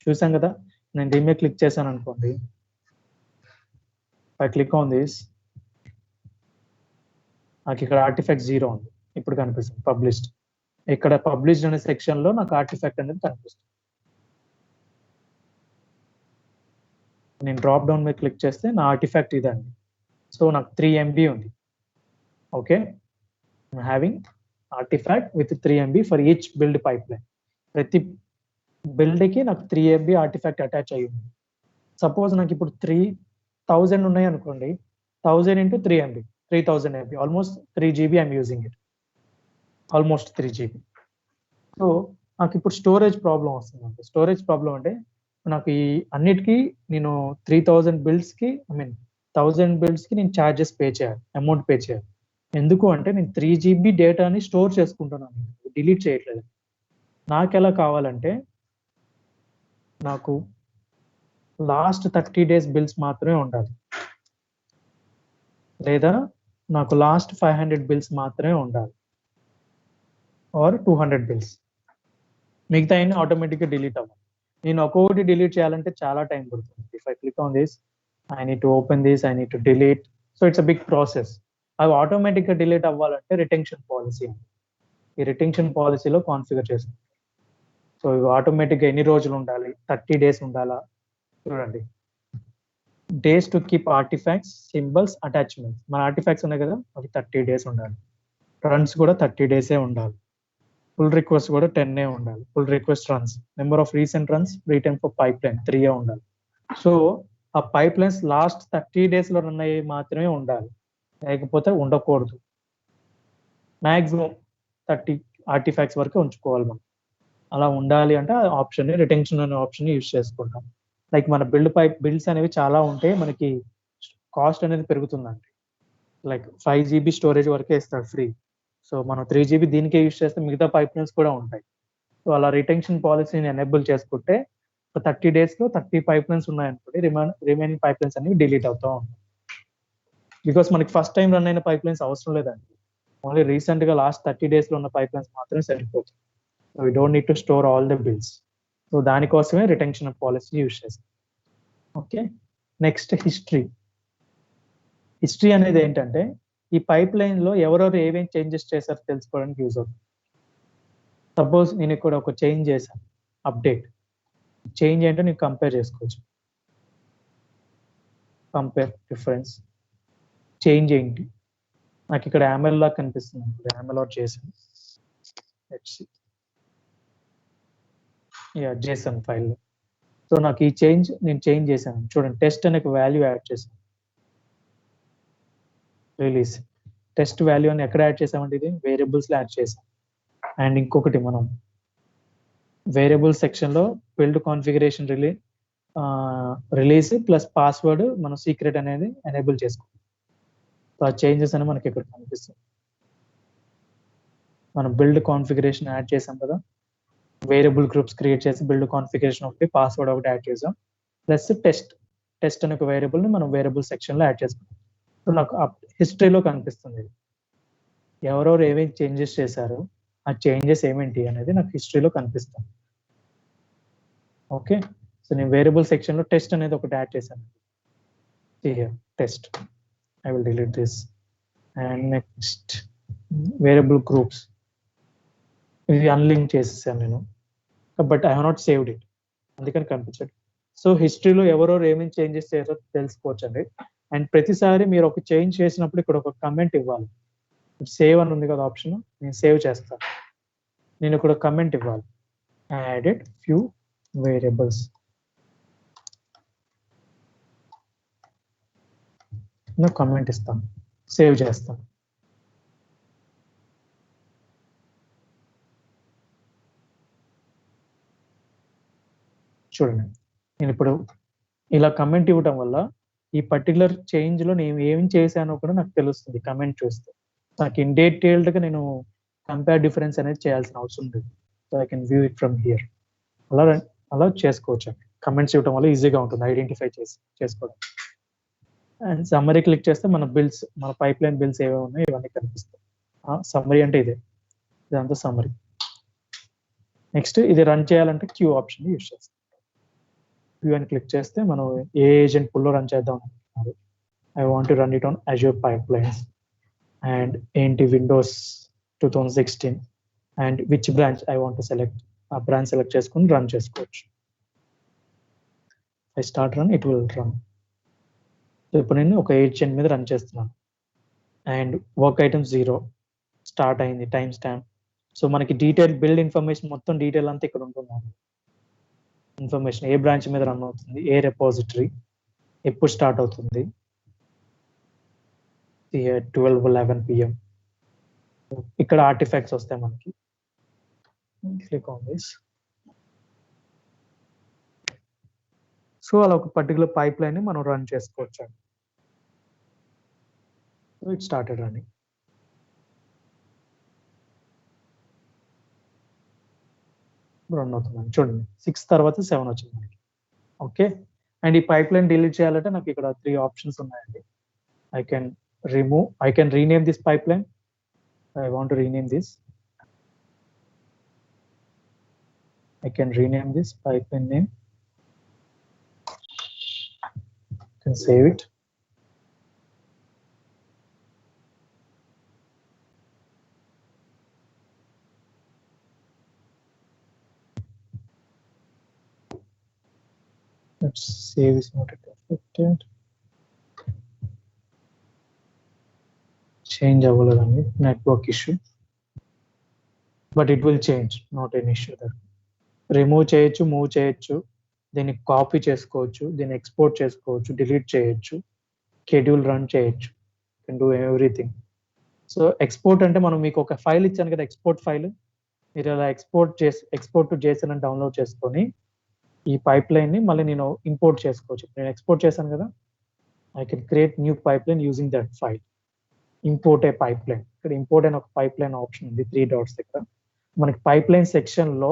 చూసాం కదా, నేను దీని మీద క్లిక్ చేశాను అనుకోండి, ఐ క్లిక్ ఆన్ దిస్, నాకు ఇక్కడ ఆర్టిఫాక్ట్ 0 ఉంది. ఇప్పుడు కనిపిస్తుంది పబ్లిష్డ్. ఇక్కడ పబ్లిష్డ్ అనే సెక్షన్ లో నాకు ఆర్టిఫాక్ట్ అనేది కనిపిస్తుంది. నేను డ్రాప్ డౌన్ మీద క్లిక్ చేస్తే నా ఆర్టిఫాక్ట్ ఇదండి. సో నాకు 3 MB ఉంది. Okay, having artefact with 3 MB for each build pipe line. ప్రతి బిల్డ్ కి నాకు 3 MB ఆర్టిఫాక్ట్ అటాచ్ అయ్యి ఉంది. సపోజ్ నాకు ఇప్పుడు 3000 ఉన్నాయి అనుకోండి, 1000 into 3 MB, 3000 MB, almost 3 GB I'm using it, almost 3 GB. So నాకు ఇప్పుడు స్టోరేజ్ ప్రాబ్లం వస్తుంది. స్టోరేజ్ ప్రాబ్లం అంటే నాకు ఈ అన్నిటికీ నేను 3000 బిల్డ్స్ కి, ఐ మీన్ 1000 బిల్డ్స్ కి నేను ఛార్జెస్ పే చేయాలి, అమౌంట్ పే చేయాలి. ఎందుకు అంటే నేను 3 GB డేటాని స్టోర్ చేసుకుంటున్నాను, డిలీట్ చేయట్లేదు. నాకు ఎలా కావాలంటే నాకు లాస్ట్ 30 days బిల్స్ మాత్రమే ఉండాలి, లేదా నాకు లాస్ట్ 500 బిల్స్ మాత్రమే ఉండాలి, ఆర్ 200 బిల్స్. మిగతా అన్ని ఆటోమేటిక్గా డిలీట్ అవ్వాలి. నేను ఒక్కొక్కటి డిలీట్ చేయాలంటే చాలా టైం పడుతుంది. If I click on this, I need to open this, I need to delete. So it's a big process. అవి ఆటోమేటిక్గా డిలీట్ అవ్వాలంటే రిటెన్షన్ పాలసీ, ఈ రిటెన్షన్ పాలసీలో కాన్ఫిగర్ చేస్తాం. సో ఇవి ఆటోమేటిక్గా ఎన్ని రోజులు ఉండాలి, 30 days ఉండాలా? చూడండి, days to keep artifacts, symbols, attachments. మన ఆర్టిఫాక్ట్స్ ఉన్నాయి కదా, అవి 30 days ఉండాలి. రన్స్ కూడా 30 days ఉండాలి. ఫుల్ రిక్వెస్ట్ కూడా 10 ఉండాలి. Full request runs, number of recent runs, రీటైమ్ ఫర్ పైప్ లైన్ 3 ఉండాలి. సో ఆ పైప్ లైన్స్ లాస్ట్ 30 days లో రన్ అయ్యి మాత్రమే ఉండాలి, లేకపోతే ఉండకూడదు. మాక్సిమం 30 ఆర్టిఫాక్ట్స్ వరకు ఉంచుకోవాలి మనం. అలా ఉండాలి అంటే ఆప్షన్ రిటెన్షన్ అనే ఆప్షన్ యూజ్ చేసుకుంటాం. లైక్ మన బిల్డ్స్ అనేవి చాలా ఉంటే మనకి కాస్ట్ అనేది పెరుగుతుందండి. లైక్ 5 GB స్టోరేజ్ వరకే ఇస్తాడు ఫ్రీ. సో మనం 3 GB దీనికే యూజ్ చేస్తే మిగతా పైప్ లైన్స్ కూడా ఉంటాయి. సో అలా రిటెన్షన్ పాలసీని ఎనేబుల్ చేసుకుంటే 30 days లో 30 పైప్ లైన్స్ ఉన్నాయనుకోండి, రిమైనింగ్ పైప్ లైన్స్ అనేవి డిలీట్ అవుతా ఉంటాయి. బికాస్ మనకి ఫస్ట్ టైం రన్ అయిన పైప్ లైన్స్ అవసరం లేదండి, ఓన్లీ రీసెంట్ గా లాస్ట్ 30 days లో ఉన్న పైప్ లైన్స్ మాత్రమే సరిపోతుంది. So we don't need to store all the bills. So దానికోసమే రిటెన్షన్ పాలసీ యూజ్ చేస్తాం. Okay, next history. హిస్టరీ అనేది ఏంటంటే ఈ పైప్ లైన్ లో ఎవరెవరు ఏమేమి చేంజెస్ చేశారో తెలుసుకోవడానికి యూజ్ అవుతుంది. సపోజ్ నేను ఇక్కడ ఒక చేంజ్ చేశాను, అప్డేట్ చేంజ్ ఏంటో నీకు కంపేర్ చేసుకోవచ్చు. కంపేర్ డిఫరెన్స్, చేంజ్ ఏంటి, నాకు ఇక్కడ యామెల్ లా కనిపిస్తుంది, YAML or JSON. Let's see. Yeah, JSON file. So నాకు ఈ నేను చేంజ్ చేశాను. చూడండి, టెస్ట్ అనే వాల్యూ యాడ్ చేశాను. రిలీజ్ టెస్ట్ వాల్యూ అని ఎక్కడ యాడ్ చేసామంటే ఇది వేరియబుల్స్ లో యాడ్ చేసాం. అండ్ ఇంకొకటి మనం వేరియబుల్ సెక్షన్ లో build configuration release plus password మనం సీక్రెట్ అనేది ఎనేబుల్ చేసుకోవాలి. సో ఆ చేంజెస్ అని మనకి ఇక్కడ కనిపిస్తుంది. మనం బిల్డ్ కాన్ఫిగరేషన్ యాడ్ చేసాం కదా, వేరియబుల్ గ్రూప్స్ క్రియేట్ చేసి బిల్డ్ కాన్ఫిగరేషన్ ఒకటి, పాస్వర్డ్ ఒకటి యాడ్ చేసాం, ప్లస్ టెస్ట్ అనే ఒక వేరియబుల్ ని మనం వేరియబుల్ సెక్షన్ లో యాడ్ చేసుకున్నాం. సో నాకు హిస్టరీలో కనిపిస్తుంది ఎవరెవరు ఏమేమి చేంజెస్ చేశారు, ఆ చేంజెస్ ఏమేంటి అనేది నాకు హిస్టరీలో కనిపిస్తుంది. ఓకే, సో నేను వేరియబుల్ సెక్షన్ లో టెస్ట్ అనేది ఒకటి యాడ్ చేశాను. Test, I will delete this. And next variable groups, ఇవి అన్లింక్ చేసేసాను నేను, but I have not saved it, అందుకని కనిపించదు. సో హిస్టరీలో ఎవరెవరు ఏమేమి చేంజెస్ చేయారో తెలుసుకోవచ్చు అండి. అండ్ ప్రతిసారి మీరు ఒక చేంజ్ చేసినప్పుడు ఇక్కడ ఒక కమెంట్ ఇవ్వాలి. సేవ్ అని ఉంది కదా ఆప్షన్, నేను సేవ్ చేస్తాను. నేను ఇక్కడ కమెంట్ ఇవ్వాలి, యాడెడ్ ఫ్యూ వేరియబుల్స్, నేను కమెంట్ ఇస్తాను, సేవ్ చేస్తాను. చూడండి, నేను ఇప్పుడు ఇలా కమెంట్ ఇవ్వటం వల్ల ఈ పర్టికులర్ చేంజ్ లో నేను ఏం చేశానో కూడా నాకు తెలుస్తుంది కమెంట్ చూస్తే. నాకు ఇన్ డీటెయిల్డ్ గా నేను కంపేర్ డిఫరెన్స్ అనేది చేయాల్సిన అవసరం లేదు. So I can view it from here. అలా చేసుకోవచ్చు. కమెంట్స్ ఇవ్వడం వల్ల ఈజీగా ఉంటుంది ఐడెంటిఫై చేసుకోవడం. అండ్ సమ్మరీ క్లిక్ చేస్తే మన బిల్స్, మన పైప్ లైన్ బిల్స్ ఏవే ఉన్నాయో ఇవన్నీ కనిపిస్తాయి. సమ్మరీ అంటే ఇదంతా సమ్మరీ. నెక్స్ట్ ఇది రన్ చేయాలంటే క్యూ ఆప్షన్ యూజ్ చేస్తాం. క్యూ అని క్లిక్ చేస్తే మనం ఏ ఏజెంట్ పుల్లో రన్ చేద్దాం అనుకుంటున్నారు. I want to run it on Azure pipelines and ఏంటి Windows 2016 and which branch I want to select, ఆ బ్రాంచ్ సెలెక్ట్ చేసుకుని రన్ చేసుకోవచ్చు. I start run, it will run. ఇప్పుడు నేను ఒక ఏజెంట్ మీద రన్ చేస్తున్నాను. అండ్ వర్క్ ఐటమ్ 0 స్టార్ట్ అయింది, టైం స్టాంప్. సో మనకి డీటెయిల్ బిల్డ్ ఇన్ఫర్మేషన్ మొత్తం డీటెయిల్ అంతా ఇక్కడ ఉంటుంది. ఇన్ఫర్మేషన్ ఏ బ్రాంచ్ మీద రన్ అవుతుంది, ఏ రెపాజిటరీ, ఎప్పుడు స్టార్ట్ అవుతుంది, 12:11 PM. ఇక్కడ ఆర్టిఫాక్ట్స్ వస్తాయి మనకి. Click on this. సో అలా ఒక పర్టికులర్ పైప్ లైన్ ని మనం రన్ చేసుకోవచ్చు. It started running. రన్ అవుతుందండి. చూడండి 6 తర్వాత 7 వచ్చింది మనకి. ఓకే, అండ్ ఈ పైప్ లైన్ డిలీట్ చేయాలంటే నాకు ఇక్కడ 3 ఆప్షన్స్ ఉన్నాయండి. I can rename this pipeline. I want to rename this. I can rename this pipeline name. I can save it. Let's save is not affected. Change అవ్వలేదండి, network issue, but it will change, not an issue there. Remove చేయొచ్చు, move చేయొచ్చు, దీన్ని copy చేసుకోవచ్చు, దీన్ని export చేసుకోవచ్చు, delete చేయొచ్చు, schedule run చేయొచ్చు, can do everything. So export అంటే మనం మీకు ఒక ఫైల్ ఇచ్చాను కదా, ఎక్స్పోర్ట్ ఫైల్, మీరు అలా ఎక్స్పోర్ట్ టు జేసన్ అని డౌన్లోడ్ చేసుకొని ఈ పైప్ లైన్ ని మళ్ళీ నేను ఇంపోర్ట్ చేసుకోవచ్చు. నేను ఎక్స్పోర్ట్ చేశాను కదా, I can create new pipe line using that file. Import A pipe line, ఇక్కడ ఇంపోర్ట్ అయిన ఒక పైప్ లైన్ ఆప్షన్ ఉంది 3 డాట్స్ దగ్గర. మనకి పైప్ లైన్ సెక్షన్ లో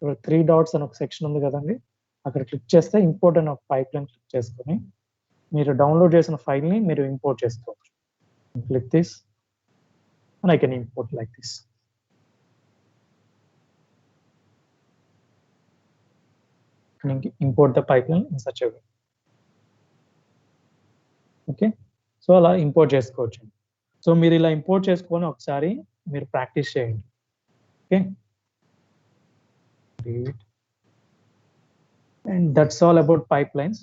3 డాట్స్ అని ఒక సెక్షన్ ఉంది కదండి, అక్కడ క్లిక్ చేస్తే ఇంపోర్ట్ అని ఒక పైప్ లైన్ క్లిక్ చేసుకొని మీరు డౌన్లోడ్ చేసిన ఫైల్ ని మీరు ఇంపోర్ట్ చేసుకోవచ్చు. Click this and I can import like this. Import the pipeline in such a way. Okay, so అలా ఇంపోర్ట్ చేసుకోవచ్చు. సో మీరు ఇలా ఇంపోర్ట్ చేసుకొని ఒకసారి మీరు ప్రాక్టీస్ చేయండి. Okay, and that's all about pipelines.